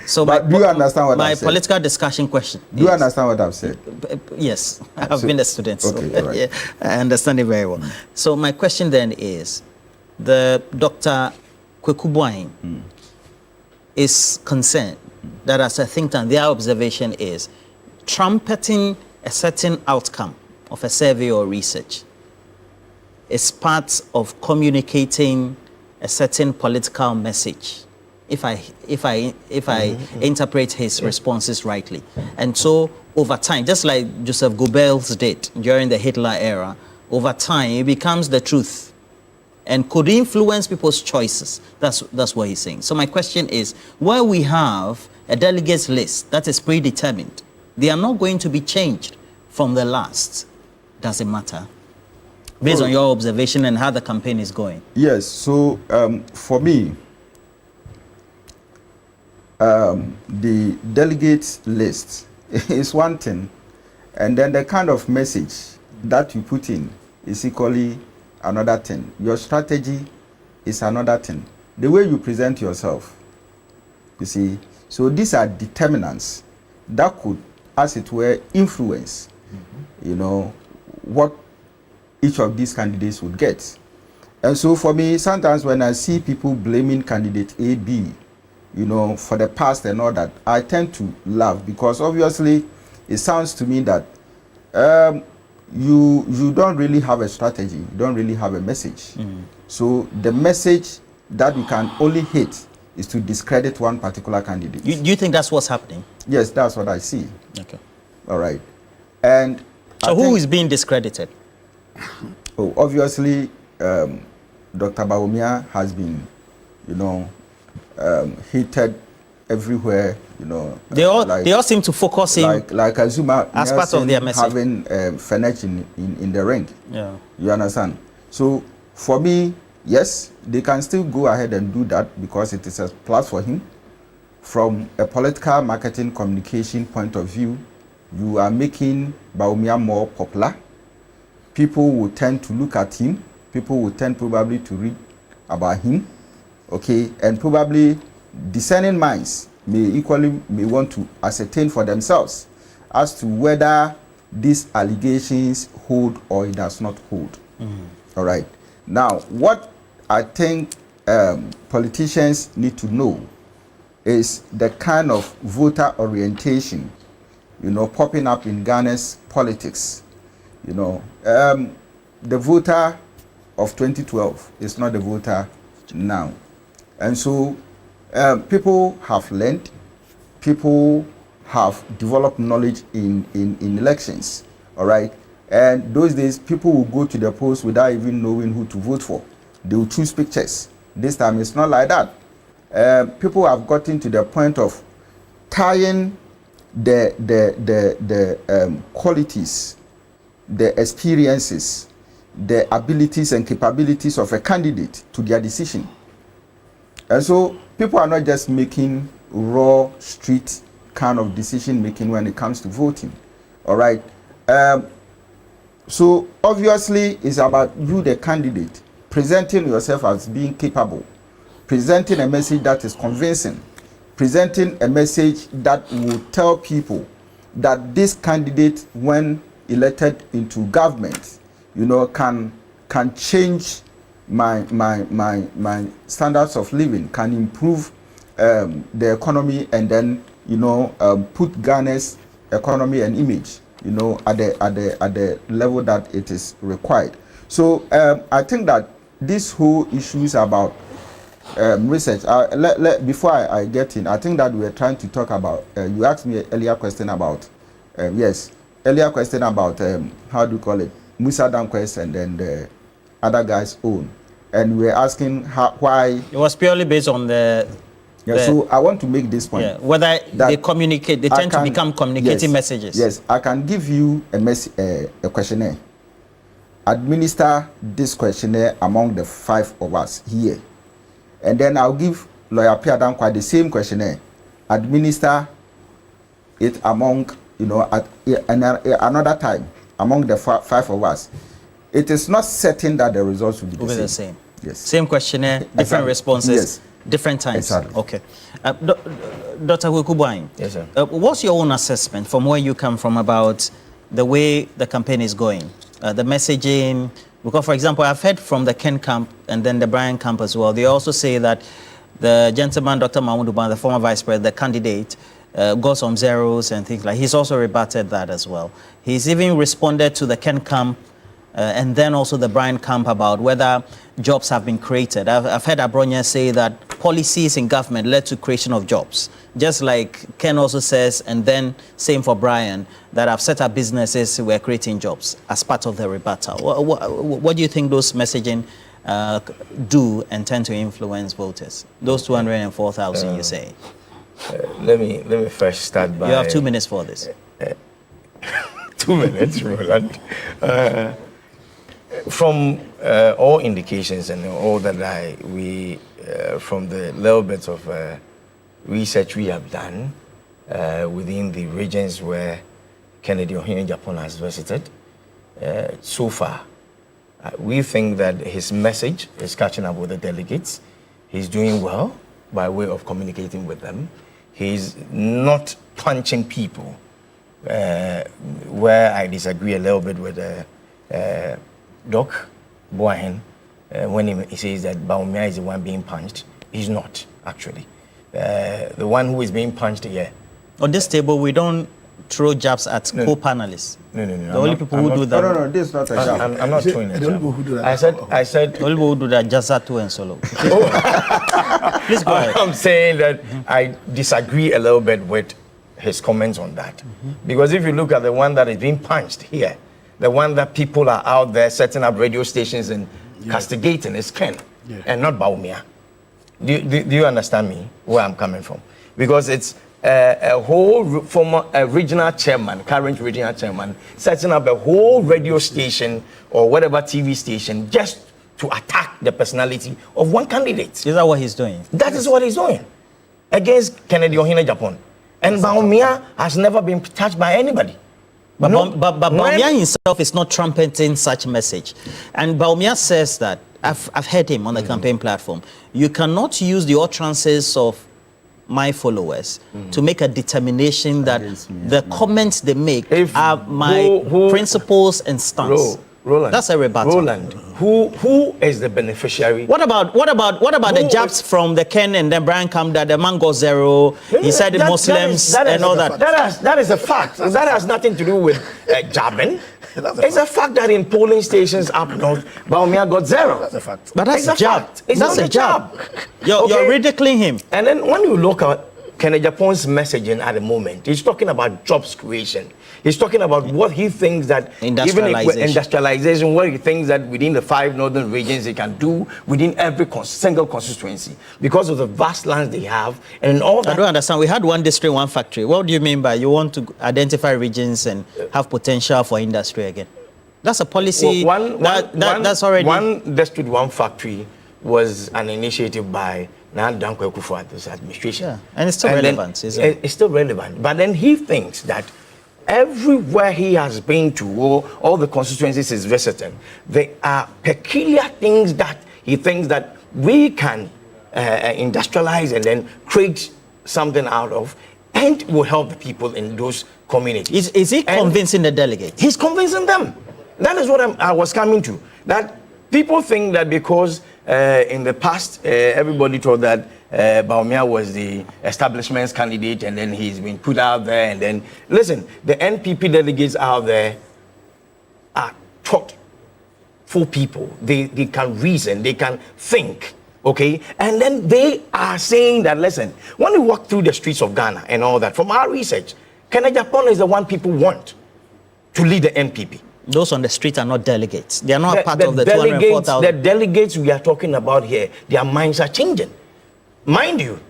So, but do you understand what my I've said? political discussion question? Do you understand what I've said? Yes, I've been a student, so okay, right. yeah, I understand it very well. So my question then is, the Dr. Kweku Boahen is concerned that as a think tank, their observation is trumpeting a certain outcome of a survey or research is part of communicating a certain political message, if I interpret his responses rightly. And so over time, just like Joseph Goebbels did during the Hitler era, over time it becomes the truth and could influence people's choices. That's what he's saying. So my question is, where we have a delegates list that is predetermined, they are not going to be changed from the last. Does it matter? Based on your observation and how the campaign is going. Yes, so for me, the delegates list is one thing, and then the kind of message that you put in is equally another thing. Your strategy is another thing. The way you present yourself, you see, so these are determinants that could, as it were, influence, what each of these candidates would get. And so for me, sometimes when I see people blaming candidate A, B, for the past and all that, I tend to laugh, because obviously it sounds to me that you don't really have a strategy, you don't really have a message. So the message that you can only hit is to discredit one particular candidate. Do you think that's what's happening? Yes, that's what I see. Okay. All right. And so who is being discredited? Oh, obviously, Dr. Bawumia has been, hated everywhere. They all seem to focus in like Azuma as part of their message, having Fenech in the ring. Yeah, you understand. So for me, yes, they can still go ahead and do that because it is a plus for him. From a political marketing communication point of view, you are making Bawumia more popular. People will tend to look at him. People will tend probably to read about him, okay? And probably discerning minds may want to ascertain for themselves as to whether these allegations hold or it does not hold. All right. Now, what I think politicians need to know is the kind of voter orientation, popping up in Ghana's politics. The voter of 2012 is not the voter now. And so people have learned, people have developed knowledge in elections, all right? And those days, people will go to the polls without even knowing who to vote for. They will choose pictures. This time, it's not like that. People have gotten to the point of tying the qualities, the experiences, the abilities and capabilities of a candidate to their decision. And so people are not just making raw street kind of decision making when it comes to voting. All right. So obviously it's about you, the candidate, presenting yourself as being capable, presenting a message that is convincing, presenting a message that will tell people that this candidate, when elected into government, can change my standards of living, can improve the economy, and then put Ghana's economy and image at the level that it is required. So I think that this whole issues about research. Before I get in, I think that we were trying to talk about. You asked me an earlier question about how do you call it, Musa Danquest and then the other guy's own, and we were asking why it was purely based on the Yeah, so I want to make this point. Yeah, whether they communicate, they tend to become communicating messages. Yes, I can give you a questionnaire. Administer this questionnaire among the 5 of us here. And then I'll give Lawyer Piadankwa the same questionnaire. Administer it among, at another time, among the 5 of us. It is not certain that the results will be the same. Yes. Same questionnaire, different responses, yes. Different times. Exactly. Okay. Dr. Wekubwai, yes, sir. What's your own assessment from where you come from about the way the campaign is going? The messaging, because, for example, I've heard from the Ken camp and then the Brian camp as well. They also say that the gentleman, Dr. Mahmoud Uban, the former vice president, the candidate, got some zeros and things like that. He's also rebutted that as well. He's even responded to the Ken camp and then also the Brian camp about whether jobs have been created. I've heard Abronya say that policies in government led to creation of jobs. Just like Ken also says, and then same for Brian, that I've set up businesses who were creating jobs as part of the rebuttal. What do you think those messaging do and tend to influence voters? Those 204,000 you say. Let me first start by... You have 2 minutes for this. 2 minutes, Roland. From all indications and all that from the little bits of research we have done within the regions where Kennedy Ohene Japan has visited, so far, we think that his message is catching up with the delegates. He's doing well by way of communicating with them. He's not punching people, where I disagree a little bit with Doc Boahen when he says that Bawumia is the one being punched. He's not, actually. The one who is being punched here. On this table, we don't throw jabs at co-panelists. No. The only people who do that. No, this is not a jab. I'm not throwing a jab. I said. The only people who do that, Jazatu and Solo. Please go ahead. I'm saying that I disagree a little bit with his comments on that. Because if you look at the one that is being punched here, the one that people are out there setting up radio stations and castigating is Ken, and not Bawumia. Do you understand me, where I'm coming from? Because it's a whole former regional chairman, current regional chairman, setting up a whole radio station or whatever TV station just to attack the personality of one candidate. Is that what he's doing? That is what he's doing against Kennedy Ohene Japan. And Bawumia has never been touched by anybody. But Bawumia himself is not trumpeting such message. And Bawumia says that, I've heard him on the campaign platform, you cannot use the utterances of my followers to make a determination that the comments they make are my principles and stance. Roland, that's a rebuttal. Roland, who is the beneficiary? What about the jabs from the Ken and then Brian camp that the man got zero? He said the Muslims and all that. That is a fact. That has nothing to do with jabbing. It's a fact that in polling stations up north, Bawumia got zero. That's a fact. But that's a jab. That's a jab. You're ridiculing him. And then when you look at Kennedy Japan's messaging at the moment, he's talking about jobs creation. He's talking about what he thinks that industrialization, what he thinks that within the 5 northern regions he can do within every single constituency because of the vast lands they have and all that. I don't understand. We had 1 district, 1 factory. What do you mean by you want to identify regions and have potential for industry again? That's a policy. That's already 1 district, 1 factory was an initiative by Dankwa Akufo-Addo's administration. Yeah, and it's still relevant, isn't it? It's still relevant. But then he thinks that everywhere he has been to, all the constituencies he's visiting, there are peculiar things that he thinks that we can industrialize and then create something out of, and will help the people in those communities. Is he convincing the delegates? He's convincing them. That is what I was coming to. That people think that because in the past, everybody thought that Bawumia was the establishment's candidate and then he's been put out there. And then, listen, the NPP delegates out there are thoughtful people. They can reason, they can think, okay? And then they are saying that, listen, when you walk through the streets of Ghana and all that, from our research, Kennedy Japan is the one people want to lead the NPP. Those on the street are not delegates. They are not part of the 204,000. The delegates we are talking about here, their minds are changing. Mind you,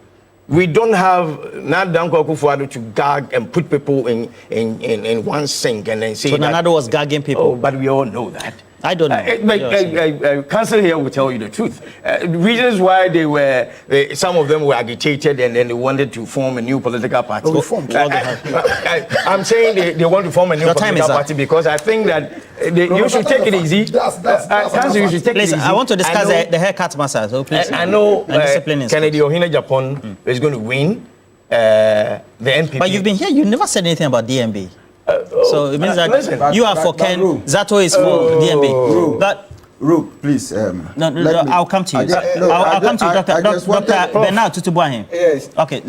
We don't have Nana Akufo-Addo to gag and put people in one sink and then say so that. Nana was gagging people. Oh, but we all know that. I don't know. Council here will tell you the truth. Reasons why some of them were agitated and then they wanted to form a new political party. I'm saying they want to form a new political party because I think that you should take it easy. Council, you should take it easy. I want to discuss the haircut massage. So please. I know Kennedy Ohene Japan is going to win the NPP. But you've been here. You never said anything about DMB. So it means that listen, you are for Ken, Zato is for DMB. But Rook, please. no, I'll come to you. I'll come to you, Dr. Bernard Tutubuahin. Yes. Okay,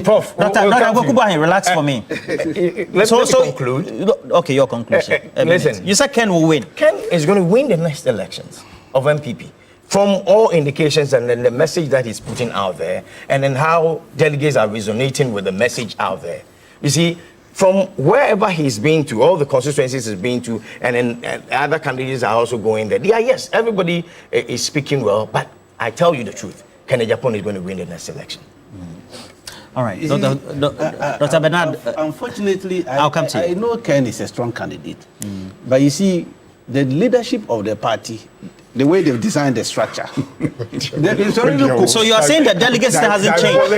Prof. Dr. Tutubuahin, relax for me. Let me conclude. Okay, your conclusion. Listen, you said Ken will win. Ken is going to win the next elections of MPP. From all indications and then the message that he's putting out there, and then how delegates are resonating with the message out there. You see, from wherever he's been to, all the constituencies he's been to, and then other candidates are also going there. Yeah, yes, everybody is speaking well, but I tell you the truth, Kennedy Japan is going to win the next election. All right, Dr. Bernard. Unfortunately, I'll come to you. I know Ken is a strong candidate, but you see, the leadership of the party, the way they've designed the structure. So you are saying that delegates hasn't changed?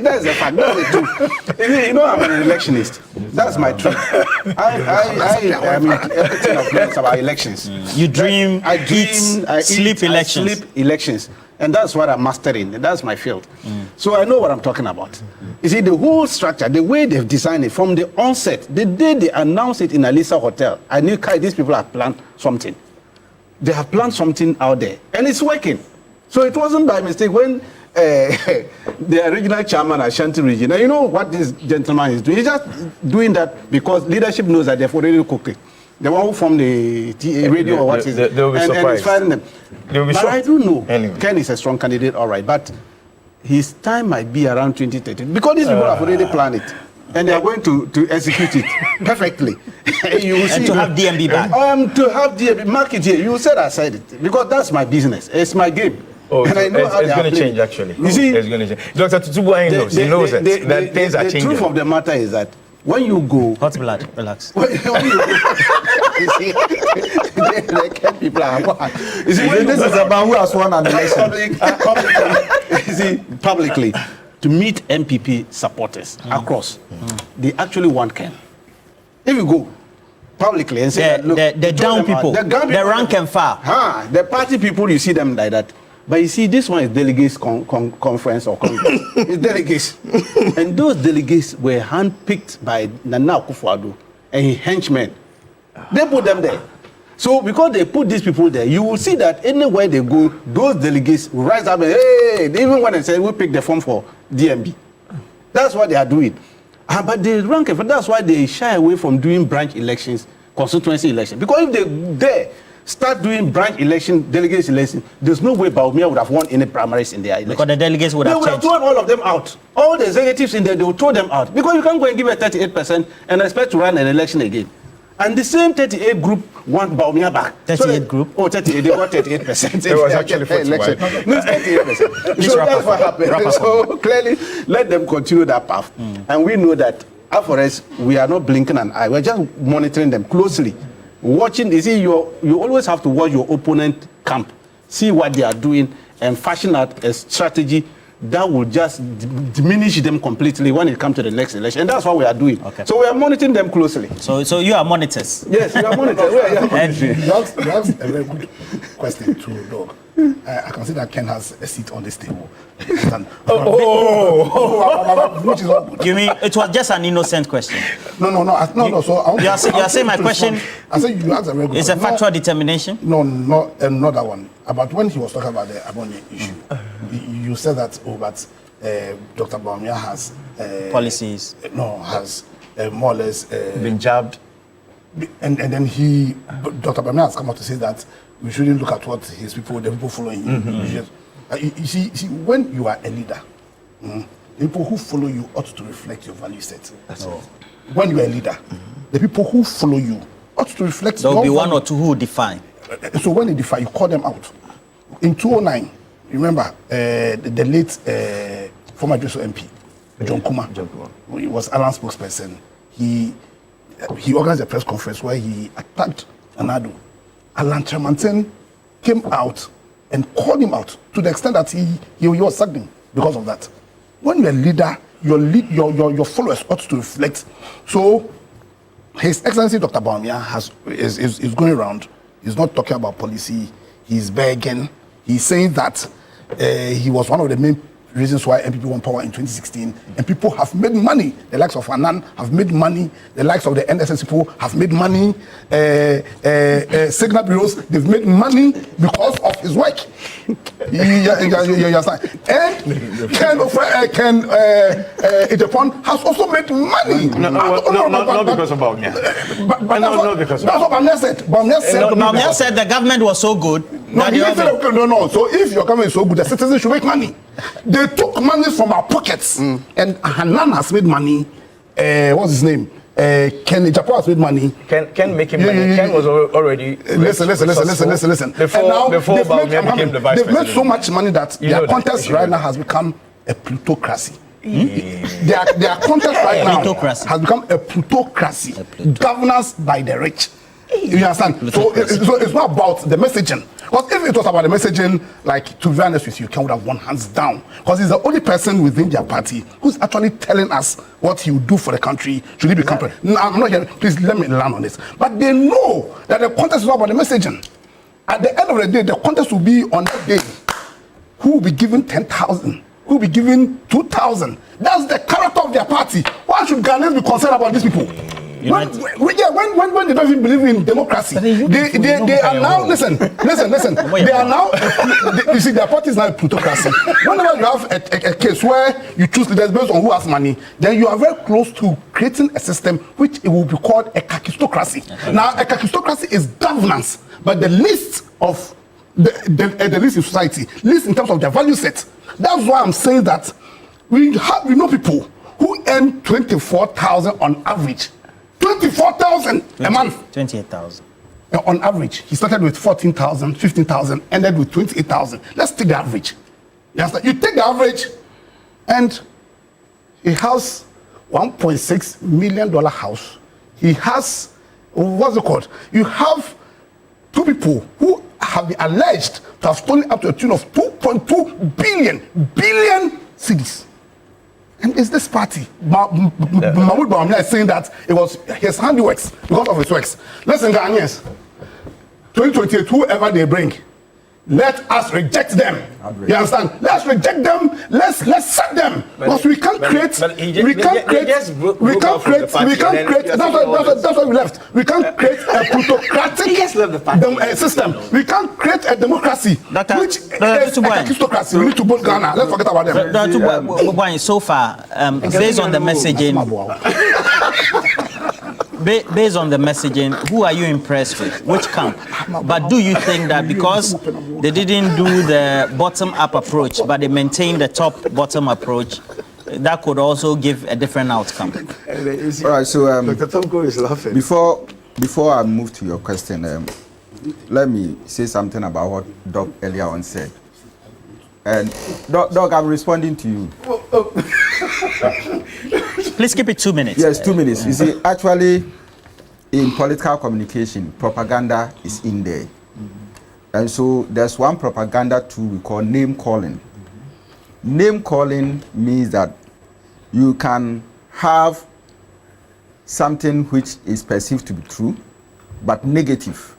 That's a fact. That's the truth. You know, I'm an electionist. That's my truth. I mean, everything I've learned about elections. You dream, sleep elections. Sleep elections. And that's what I'm mastering. That's my field. So I know what I'm talking about. You see, the whole structure, the way they've designed it from the onset, the day they announced it in Alisa Hotel, I knew these people have planned something. They have planned something out there, and it's working. So it wasn't by mistake when the original chairman at Shanti region, and you know what this gentleman is doing? He's just doing that because leadership knows that they've already cooked it. The one who formed the radio or what is it? They'll be surprised. And it's firing them. But shocked. I don't know. Anyway. Ken is a strong candidate, all right, but his time might be around 2030 because these people have already planned it. And they are going to execute it perfectly. You will see. And to have DMB back. To have DMB, mark it here. You said I said it because that's my business. It's my game. Oh, and I know how it's going to change actually. You see, it's going to change. Dr. Tutubuahin knows. He knows that things are changing. The truth of the matter is that when you go, Hot blood, relax. when you go, you see, the Ken people are what? You see, This is about who has won an election. You see, publicly, to meet MPP supporters across, they actually want Ken. If you go publicly and say, look, the down people, the rank and file. The party people, you see them like that. But you see, this one is delegates conference or congress. It's delegates. And those delegates were handpicked by Nana Akufo-Addo and his henchmen. They put them there. So because they put these people there, you will see that anywhere they go, those delegates rise up and, hey, even when they say, we pick the form for DMB. That's what they are doing. But they rank it, that's why they shy away from doing branch elections, constituency elections. Because if they dare start doing branch election, delegates election, there's no way Baumia would have won any primaries in their election. Because the delegates would have changed. They would have thrown all of them out. All the executives in there, they will throw them out. Because you can't go and give a 38% and expect to run an election again. And the same 38 group want Baumia back. 38 group? Oh, 38. They got 38%. It was actually 41. No, it's 38%. So that's what happened. So clearly, let them continue that path. And we know that, for us, we are not blinking an eye. We're just monitoring them closely. Watching, you see, you always have to watch your opponent camp, see what they are doing, and fashion out a strategy that will just diminish them completely when it comes to the next election. And that's what we are doing. Okay. So we are monitoring them closely. So you are monitors? Yes, we are monitoring. You asked a very good question to Doug. I can see that Ken has a seat on this table. Which is all good. You mean it was just an innocent question? No. So you are saying my question. I said you asked a very good. It's a factual determination. No, not that one. About when he was talking about the Abonye issue, you said that. Dr. Baumia has policies. Has more or less been jabbed. And then Dr. Baumia has come out to say that we shouldn't look at what the people following him. You see, when you are a leader, the people who follow you ought to reflect your value set. That's all. When you are a leader, the people who follow you ought to reflect. There will be one or two who define. So when they define, you call them out. In 2009, remember the late former Jesu MP, John Kuma, he was Alan's spokesperson. He organized a press conference where he attacked Anadu. Alan Tremanten came out and called him out to the extent that he was sacked because of that. When you're a leader, your followers ought to reflect. So His Excellency Dr. Bawumia is going around. He's not talking about policy. He's begging. He's saying that he was one of the main reasons why MPP won power in 2016. And people have made money. The likes of Anan have made money. The likes of the NSS people have made money. Signal bureaus, they've made money because of his work. You understand? And Ken Ejapon has also made money. Not because of Bawumia. Not because of That's what Bawumia said. Bawumia said the government was so good. No. So if your government is so good, the citizens should make money. They took money from our pockets, and Hanan has made money. What's his name? Ken Ejapon has made money. Ken making money. Ken was already. Listen. Before Bawumia became the vice they've president. made so much money that their contest right now has become a plutocracy. Their contest right now has become a plutocracy. Governance by the rich. You understand? So it's not about the messaging. Because if it was about the messaging, like, to be honest with you, Ken would have won hands down. Because he's the only person within their party who's actually telling us what he would do for the country. Should he become president? No, I'm not here. Please let me land on this. But they know that the contest is not about the messaging. At the end of the day, the contest will be on that day. Who will be given 10,000? Who will be given 2,000? That's the character of their party. Why should Ghanaians be concerned about these people? When they don't even believe in democracy, they are now, listen. They are now, you see, their party is now a plutocracy. Whenever you have a case where you choose leaders based on who has money, then you are very close to creating a system which it will be called a kakistocracy. Now, a kakistocracy is governance, but the list of the list in society, list in terms of their value set. That's why I'm saying that we know people who earn 24,000 on average. 24,000 a month. 28,000. On average. He started with 14,000, 15,000, ended with 28,000. Let's take the average. You take the average, and he has $1.6 million house. He has, what's it called? You have two people who have been alleged to have stolen up to a tune of 2.2 billion cedis. And it's this party. Mahmoud Bawumia is saying that it was his handiworks because of his works. Listen, Ghanaians, 2028, whoever they bring, let us reject them. You understand? Let's reject them. Let's sack them. Because we can't create. That's why we left. We can't create a plutocratic system. We can't create a democracy, which is a aristocracy. We need to build Ghana. Let's forget about them. So far, based on the messaging, based on the messaging, who are you impressed with? Which camp? But do you think that because they didn't do the bottom-up approach, but they maintained the top-bottom approach, that could also give a different outcome? All right, so Dr. Tomko is laughing. Before I move to your question, let me say something about what Doc earlier on said. And Doc, I'm responding to you. Please keep it 2 minutes. Yes, 2 minutes. You see, actually, in political communication, propaganda is in there. And so there's one propaganda tool we call name calling. Name calling means that you can have something which is perceived to be true, but negative,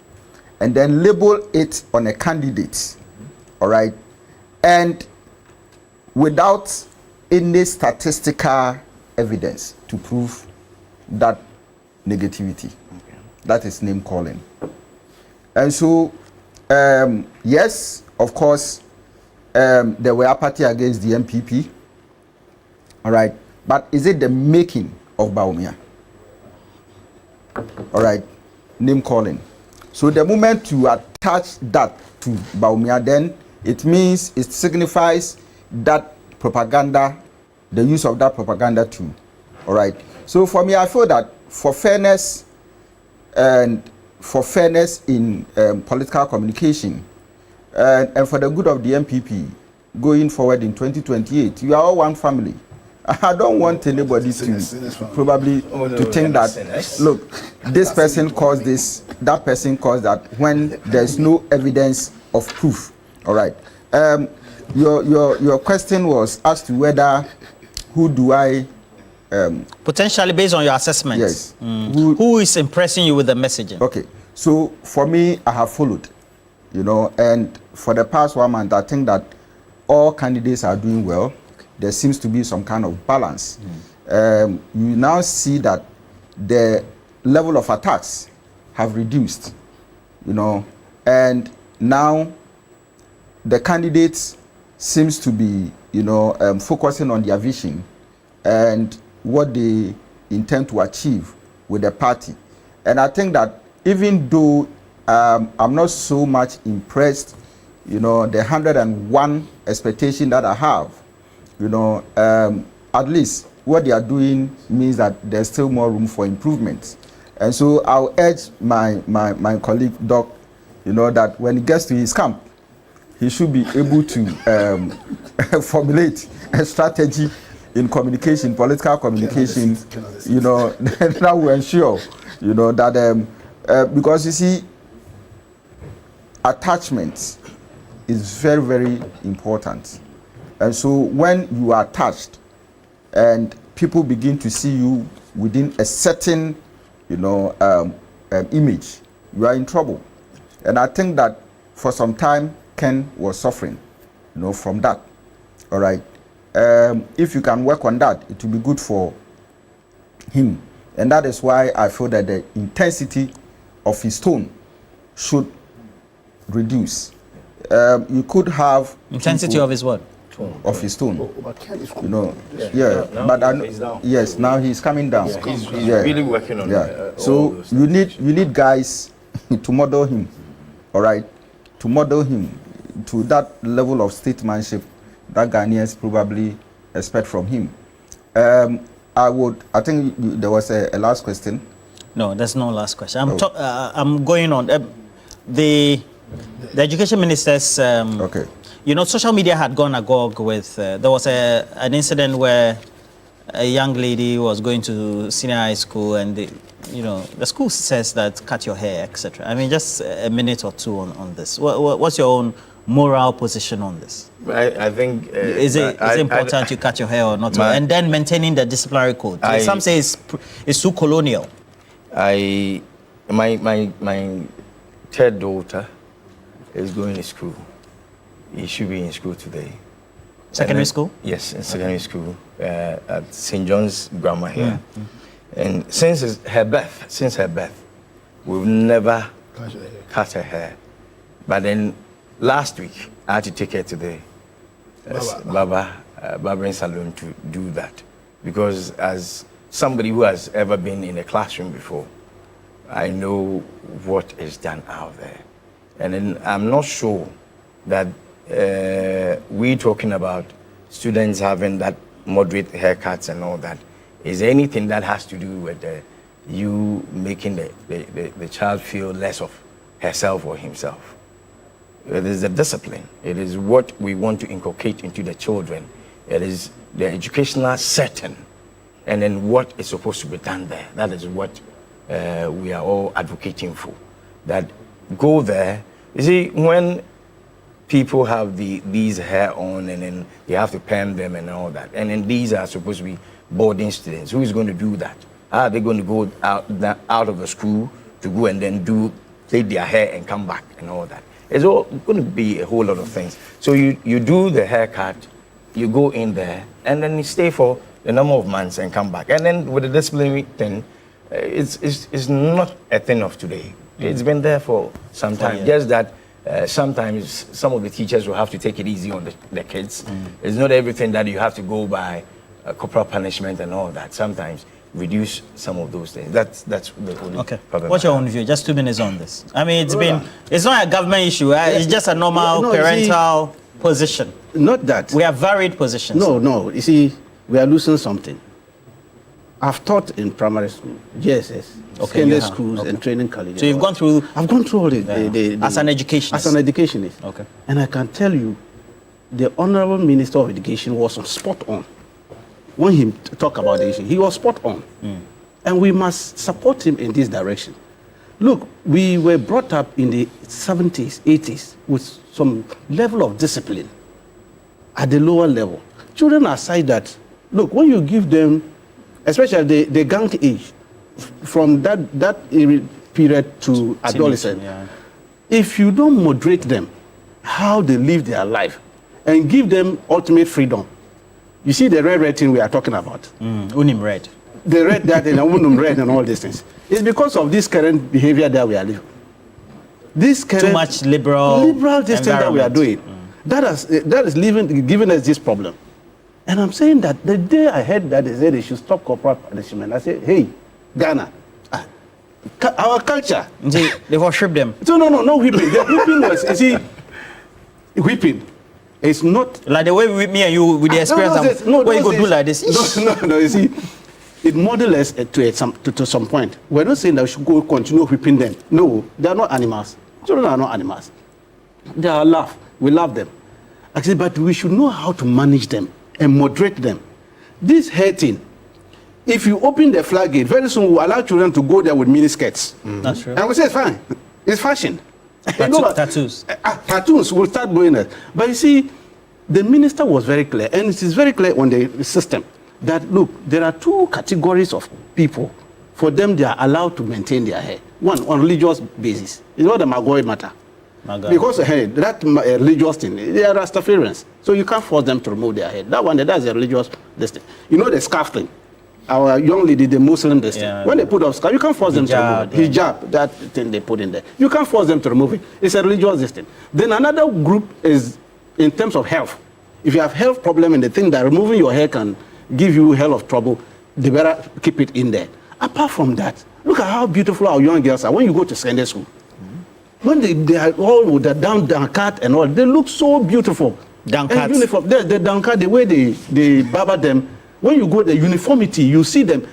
and then label it on a candidate, all right? And without any statistical evidence to prove that negativity. Okay. That is name calling. And so, yes, of course, there were apathy against the MPP, all right? But is it the making of Bawumia? All right, name calling. So the moment you attach that to Bawumia, then it means, it signifies that propaganda, the use of that propaganda too. All right. So for me, I feel that for fairness and for fairness in political communication and for the good of the MPP, going forward in 2028. You are all one family. I don't want anybody to probably to think that, look, this person caused this, that person caused that, when there's no evidence of proof. All right. Your question was as to whether who do I potentially based on your assessment. Yes. Who is impressing you with the messaging? Okay. So for me, I have followed, and for the past 1 month, I think that all candidates are doing well. There seems to be some kind of balance. You now see that the level of attacks have reduced, and now the candidates seems to be, focusing on their vision and what they intend to achieve with the party. And I think that even though I'm not so much impressed, the 101 expectation that I have, at least what they are doing means that there's still more room for improvement. And so I'll urge my colleague, Doc, that when he gets to his camp, he should be able to formulate a strategy in communication, political communication, that will ensure, that, because you see, attachment is very, very important. And so when you are attached and people begin to see you within a certain, image, you are in trouble. And I think that for some time, Ken was suffering, from that. All right. If you can work on that, it will be good for him. And that is why I feel that the intensity of his tone should reduce. You could have intensity of his what? Of his tone, Yeah. But yes, now he's coming down. Yeah, he's really working on. So you need guys to model him, all right, to model him to that level of statesmanship that Ghanaians probably expect from him. I think there was a last question. No, there's no last question. I'm going on. The education minister's. Okay. Social media had gone agog with. There was an incident where a young lady was going to senior high school, and the school says that cut your hair, etc. I mean, just a minute or two on this. What's your own moral position on this? I think is it important you cut your hair or not, and then maintaining the disciplinary code? Some say it's too colonial. My third daughter is going to school. He should be in school today. Secondary school? Yes, in secondary school at St. John's Grammar here. And since her birth, we've never cut her hair. But then last week, I had to take her to the barbering salon to do that. Because as somebody who has ever been in a classroom before, I know what is done out there. And then I'm not sure that we talking about students having that moderate haircuts and all that is anything that has to do with you making the child feel less of herself or himself. It is the discipline. It is what we want to inculcate into the children. It is the educational setting, and then what is supposed to be done there. That is what we are all advocating for. That go there. You see, when people have these hair on and then they have to perm them and all that, and then these are supposed to be boarding students, who is going to do that? How are they going to go out of the school to go and then plait their hair and come back and all that? It's all going to be a whole lot of things. So you do the haircut, you go in there, and then you stay for a number of months and come back. And then with the disciplinary thing, it's not a thing of today. It's been there for some time. Just that sometimes some of the teachers will have to take it easy on the kids. It's not everything that you have to go by corporal punishment and all that. Sometimes reduce some of those things. That's the only problem. What's your own view? Just 2 minutes on this. I mean, it's not a government issue. It's just a normal parental position. Not that. We have varied positions. No. You see, we are losing something. I've taught in primary school, GSS, secondary schools, and training colleges. So you've gone through... I've gone through all as an educationist? As an educationist. Okay. And I can tell you the Honorable Minister of Education was spot on. When he talked about the issue, he was spot on. And we must support him in this direction. Look, we were brought up in the 70s, 80s with some level of discipline at the lower level. Children are such that, look, when you give them, especially the gang age, from that period to adolescence, if you don't moderate them, how they live their life, and give them ultimate freedom. You see the red thing we are talking about? Unim red. The red that and Unim red and all these things. It's because of this current behavior that we are living. This current too much liberal distance that we are doing. That is giving us this problem. And I'm saying that the day I heard that they said they should stop corporal punishment, I said, hey, Ghana, our culture. They worship them. So no whipping. The whipping was, you see, whipping. It's not like the way we whip me and you with the experience. Where you go do like this? No. You see, it models us to some point. We're not saying that we should go continue whipping them. No, they are not animals. Children are not animals. They are love. We love them. Actually, but we should know how to manage them and moderate them. This hurting, if you open the floodgate, very soon we'll allow children to go there with mini skirts. That's true. And we say it's fine. It's fashion. Tattoos. Tattoos will start going there. But you see, the minister was very clear, and it is very clear on the system that, look, there are two categories of people. For them, they are allowed to maintain their hair. One, on religious basis. It's not the Magoy matter. Because that religious thing, they are Rastafarians. So you can't force them to remove their hair. That's a religious thing. You know the scarf thing. Our young lady, the Muslim thing. Yeah. When they put up scarf, you can't force them to remove it. Hijab, that thing they put in there. You can't force them to remove it. It's a religious thing. Then another group is in terms of health. If you have health problem and they think that removing your hair can give you hell of trouble, they better keep it in there. Apart from that, look at how beautiful our young girls are when you go to secondary school. When they are all with the down cut and all, they look so beautiful. Down cut. Uniform. The down cut, the way they barber them. When you go the uniformity, you see them.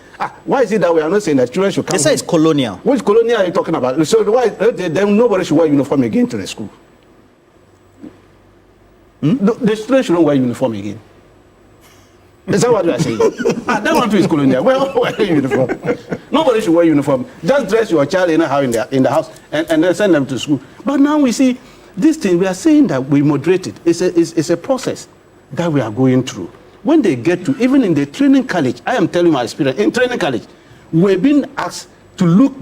Why is it that we are not saying that children should come? They say it's colonial. Which colonial are you talking about? So why then nobody should wear uniform again to the school? The students shouldn't wear uniform again. Is that what we are saying? That one too is colonial. Well, wear uniform. Nobody should wear uniform. Just dress your child anyhow in the house and then send them to school. But now we see this thing. We are saying that we moderate it. It's a process that we are going through. When they get to, even in the training college, I am telling you my experience, in training college, we're being asked to look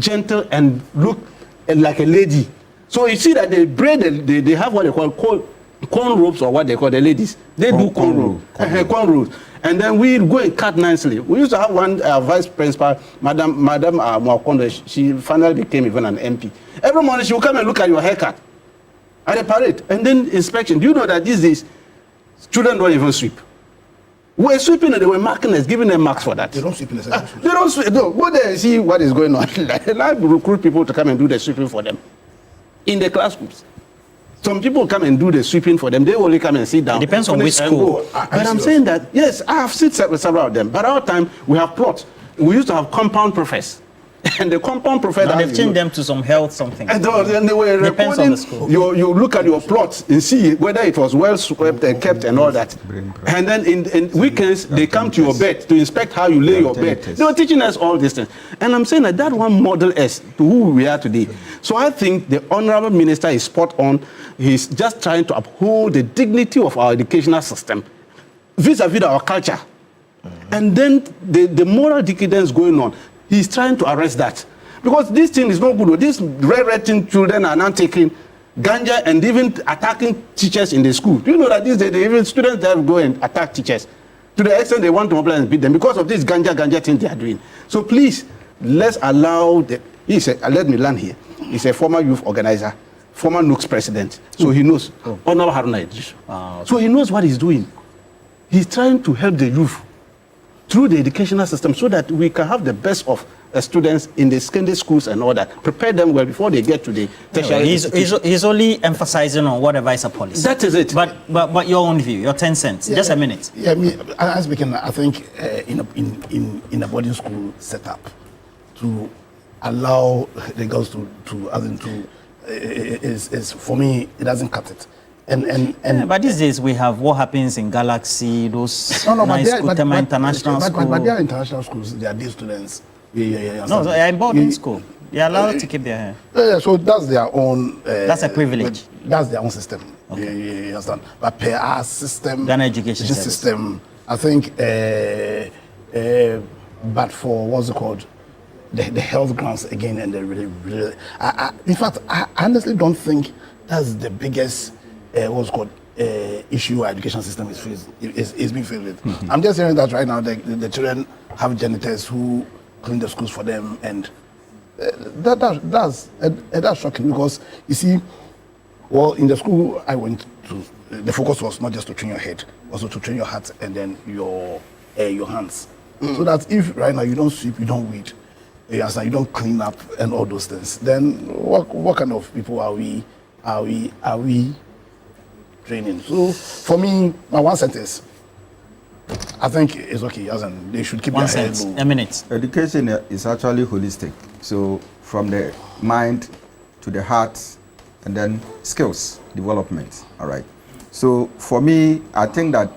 gentle and look like a lady. So you see that they braid, they have what they call corn ropes, or what they call the ladies. They do corn ropes. And then we go and cut nicely. We used to have one vice principal, Madam Mwakondo. She finally became even an MP. Every morning she will come and look at your haircut at the parade. And then inspection. Do you know that these days, children don't even sweep? We're sweeping and they were marking us, giving them marks for that. They don't sweep in the secondary school. They don't sweep. No, go there and see what is going on. Like recruit people to come and do the sweeping for them in the classrooms. Some people come and do the sweeping for them. They only come and sit down. It depends on which school. But I'm saying that, yes, I have seen several of them. But at our time, we have plots. We used to have compound professors. And the compound professor... Now they've changed them to some health something. And they were depends on the school. You look at your plots and see whether it was well swept and kept and all that. And then in weekends, they come to your bed to inspect how you lay your bed. They were teaching us all these things. And I'm saying that one model us to who we are today. So I think the Honorable Minister is spot on. He's just trying to uphold the dignity of our educational system vis-a-vis our culture. And then the moral decadence going on. He's trying to arrest that. Because this thing is not good. These red children are now taking ganja and even attacking teachers in the school. Do you know that these days, even students that go and attack teachers to the extent they want to mobilize and beat them because of this ganja thing they are doing. So please, let's allow let me land here. He's a former youth organizer, former NUC's president. So he knows. Honorable Haruna Idris. Okay. So he knows what he's doing. He's trying to help the youth through the educational system so that we can have the best of students in the secondary schools and all that. Prepare them well before they get to the tertiary institution. He's only emphasizing on whatever is a policy. That is it. But your own view, your 10 cents, just a minute. Yeah, I think in a boarding school setup, to allow the girls is for me, it doesn't cut it. But these days we have what happens in Galaxy, those no, nice but school, Tema International School. But they are international schools. They are day students. No, they are in boarding school. They are allowed to keep their hair. So that's their own. That's a privilege. That's their own system. Okay. You understand? But per our system, Ghana education system, I think. But for what's it called, the health grants again, and the really, in fact, I honestly don't think that's the biggest what's called issue our education system is being filled with. Mm-hmm. I'm just hearing that right now the children have janitors who clean the schools for them, and that's shocking, because you see, well, in the school I went to, the focus was not just to train your head, also to train your heart and then your hands. So that if right now you don't sweep, you don't weed, you don't clean up and all those things, then what kind of people are we training? So for me, my one sentence, I think it's okay. As in, they should keep One their head sentence, low. a minute. Education is actually holistic. So from the mind to the heart, and then skills development. All right. So for me, I think that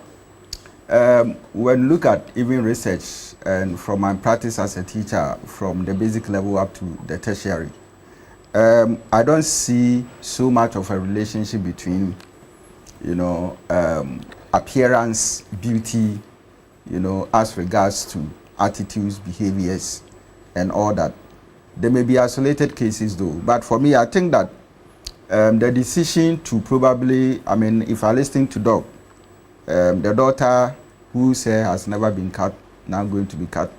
when you look at even research, and from my practice as a teacher, from the basic level up to the tertiary, I don't see so much of a relationship between, appearance, beauty, as regards to attitudes, behaviors, and all that. There may be isolated cases though, but for me, I think that the decision to probably, if I listen to Doc, the daughter whose hair has never been cut, now going to be cut,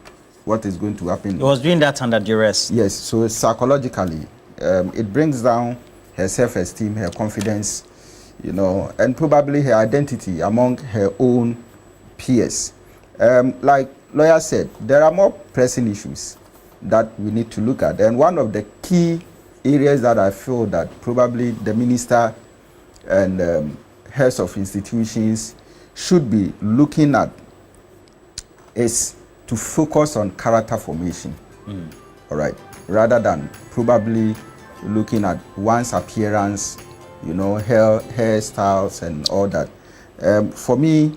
what is going to happen? He was doing that under duress. Yes, so psychologically, it brings down her self-esteem, her confidence, and probably her identity among her own peers. Like lawyer said, there are more pressing issues that we need to look at. And one of the key areas that I feel that probably the minister and heads of institutions should be looking at is to focus on character formation, all right, rather than probably looking at one's appearance, hairstyles and all that. For me,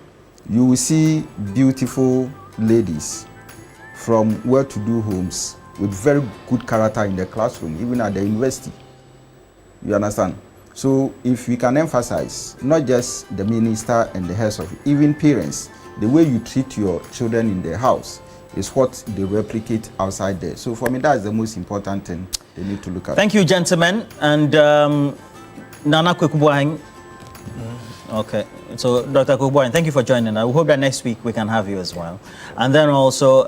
you will see beautiful ladies from well-to-do homes with very good character in the classroom, even at the university. You understand? So if we can emphasize, not just the minister and the heads of, even parents, the way you treat your children in the house is what they replicate outside there. So for me, that's the most important thing they need to look at. Thank you, gentlemen. And Nana Kwekubuahing. Okay, so Dr. Kwekubuahing, thank you for joining. I hope that next week we can have you as well. And then also,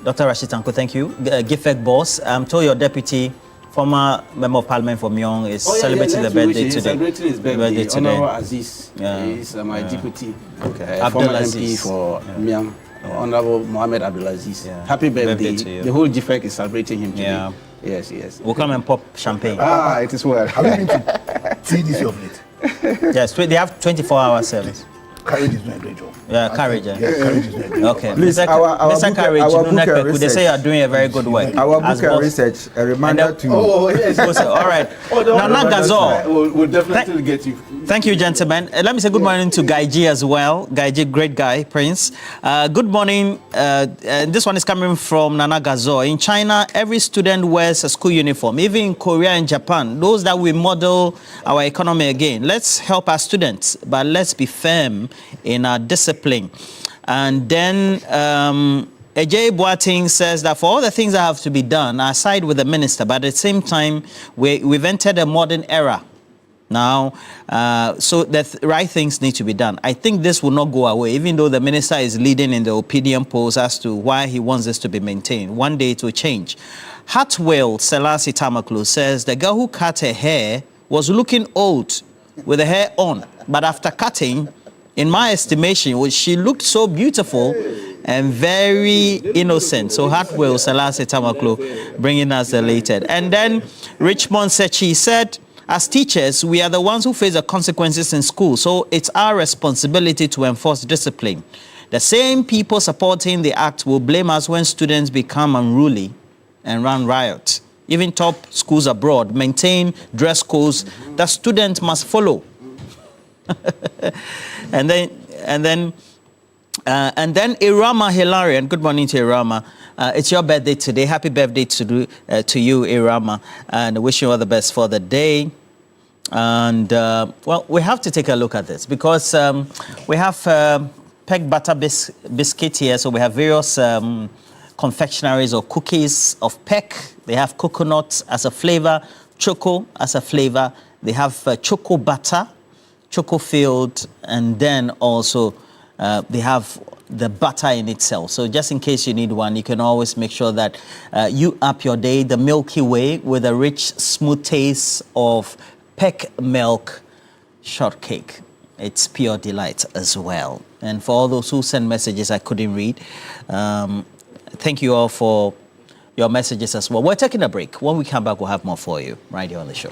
Dr. Rashid Tanko, thank you. Gifek Boss, I'm told your deputy, former member of parliament for Myong, is celebrating the birthday today. Celebrating his birthday. Honorable Aziz is my deputy, former MP for Myong, Honorable Mohammed Abdulaziz. Happy birthday to you. The whole GFEC is celebrating him today. Yes. We'll come and pop champagne. It is well. Have you been to TDC of late? Yes, they have 24-hour service. Courage is doing a great job. Yeah, Courage. Courage is doing a great job. Okay. Please, Mr. Courage, they say you are doing a very good work. Our book and research, a reminder to... Oh, yes. All right. Nana Gazor. We'll definitely get you. Thank you, gentlemen. Let me say good morning to Guy G as well. Guy G, great guy, Prince. Good morning. This one is coming from Nana Gazor. In China, every student wears a school uniform. Even in Korea and Japan, those that will model our economy again. Let's help our students, but let's be firm in our discipline. And then Ajay Boating says that for all the things that have to be done, I side with the minister, but at the same time, we've entered a modern era now, so the right things need to be done. I think this will not go away, even though the minister is leading in the opinion polls as to why he wants this to be maintained. One day it will change. Hartwell Selassie Tamaklu says the girl who cut her hair was looking old with the hair on, but after cutting, in my estimation, she looked so beautiful and very innocent. So Hartwell Selassie Tamaklu bringing us the latest. And then Richmond Sechi said, as teachers, we are the ones who face the consequences in school, so it's our responsibility to enforce discipline. The same people supporting the act will blame us when students become unruly and run riot. even top schools abroad, maintain dress codes that students must follow. and then Irama Hilarion, good morning to Irama. It's your birthday today. Happy birthday to you, Irama, and I wish you all the best for the day. And well, we have to take a look at this because we have peck butter biscuit here. So we have various confectionaries or cookies of peck. They have coconut as a flavor, choco as a flavor. They have choco butter, choco filled, and then also they have the butter in itself. So just in case you need one, you can always make sure that you up your day the Milky Way with a rich, smooth taste of peck milk shortcake. It's pure delight as well. And for all those who send messages I couldn't read, thank you all for your messages as well. We're taking a break. When we come back, we'll have more for you right here on the show.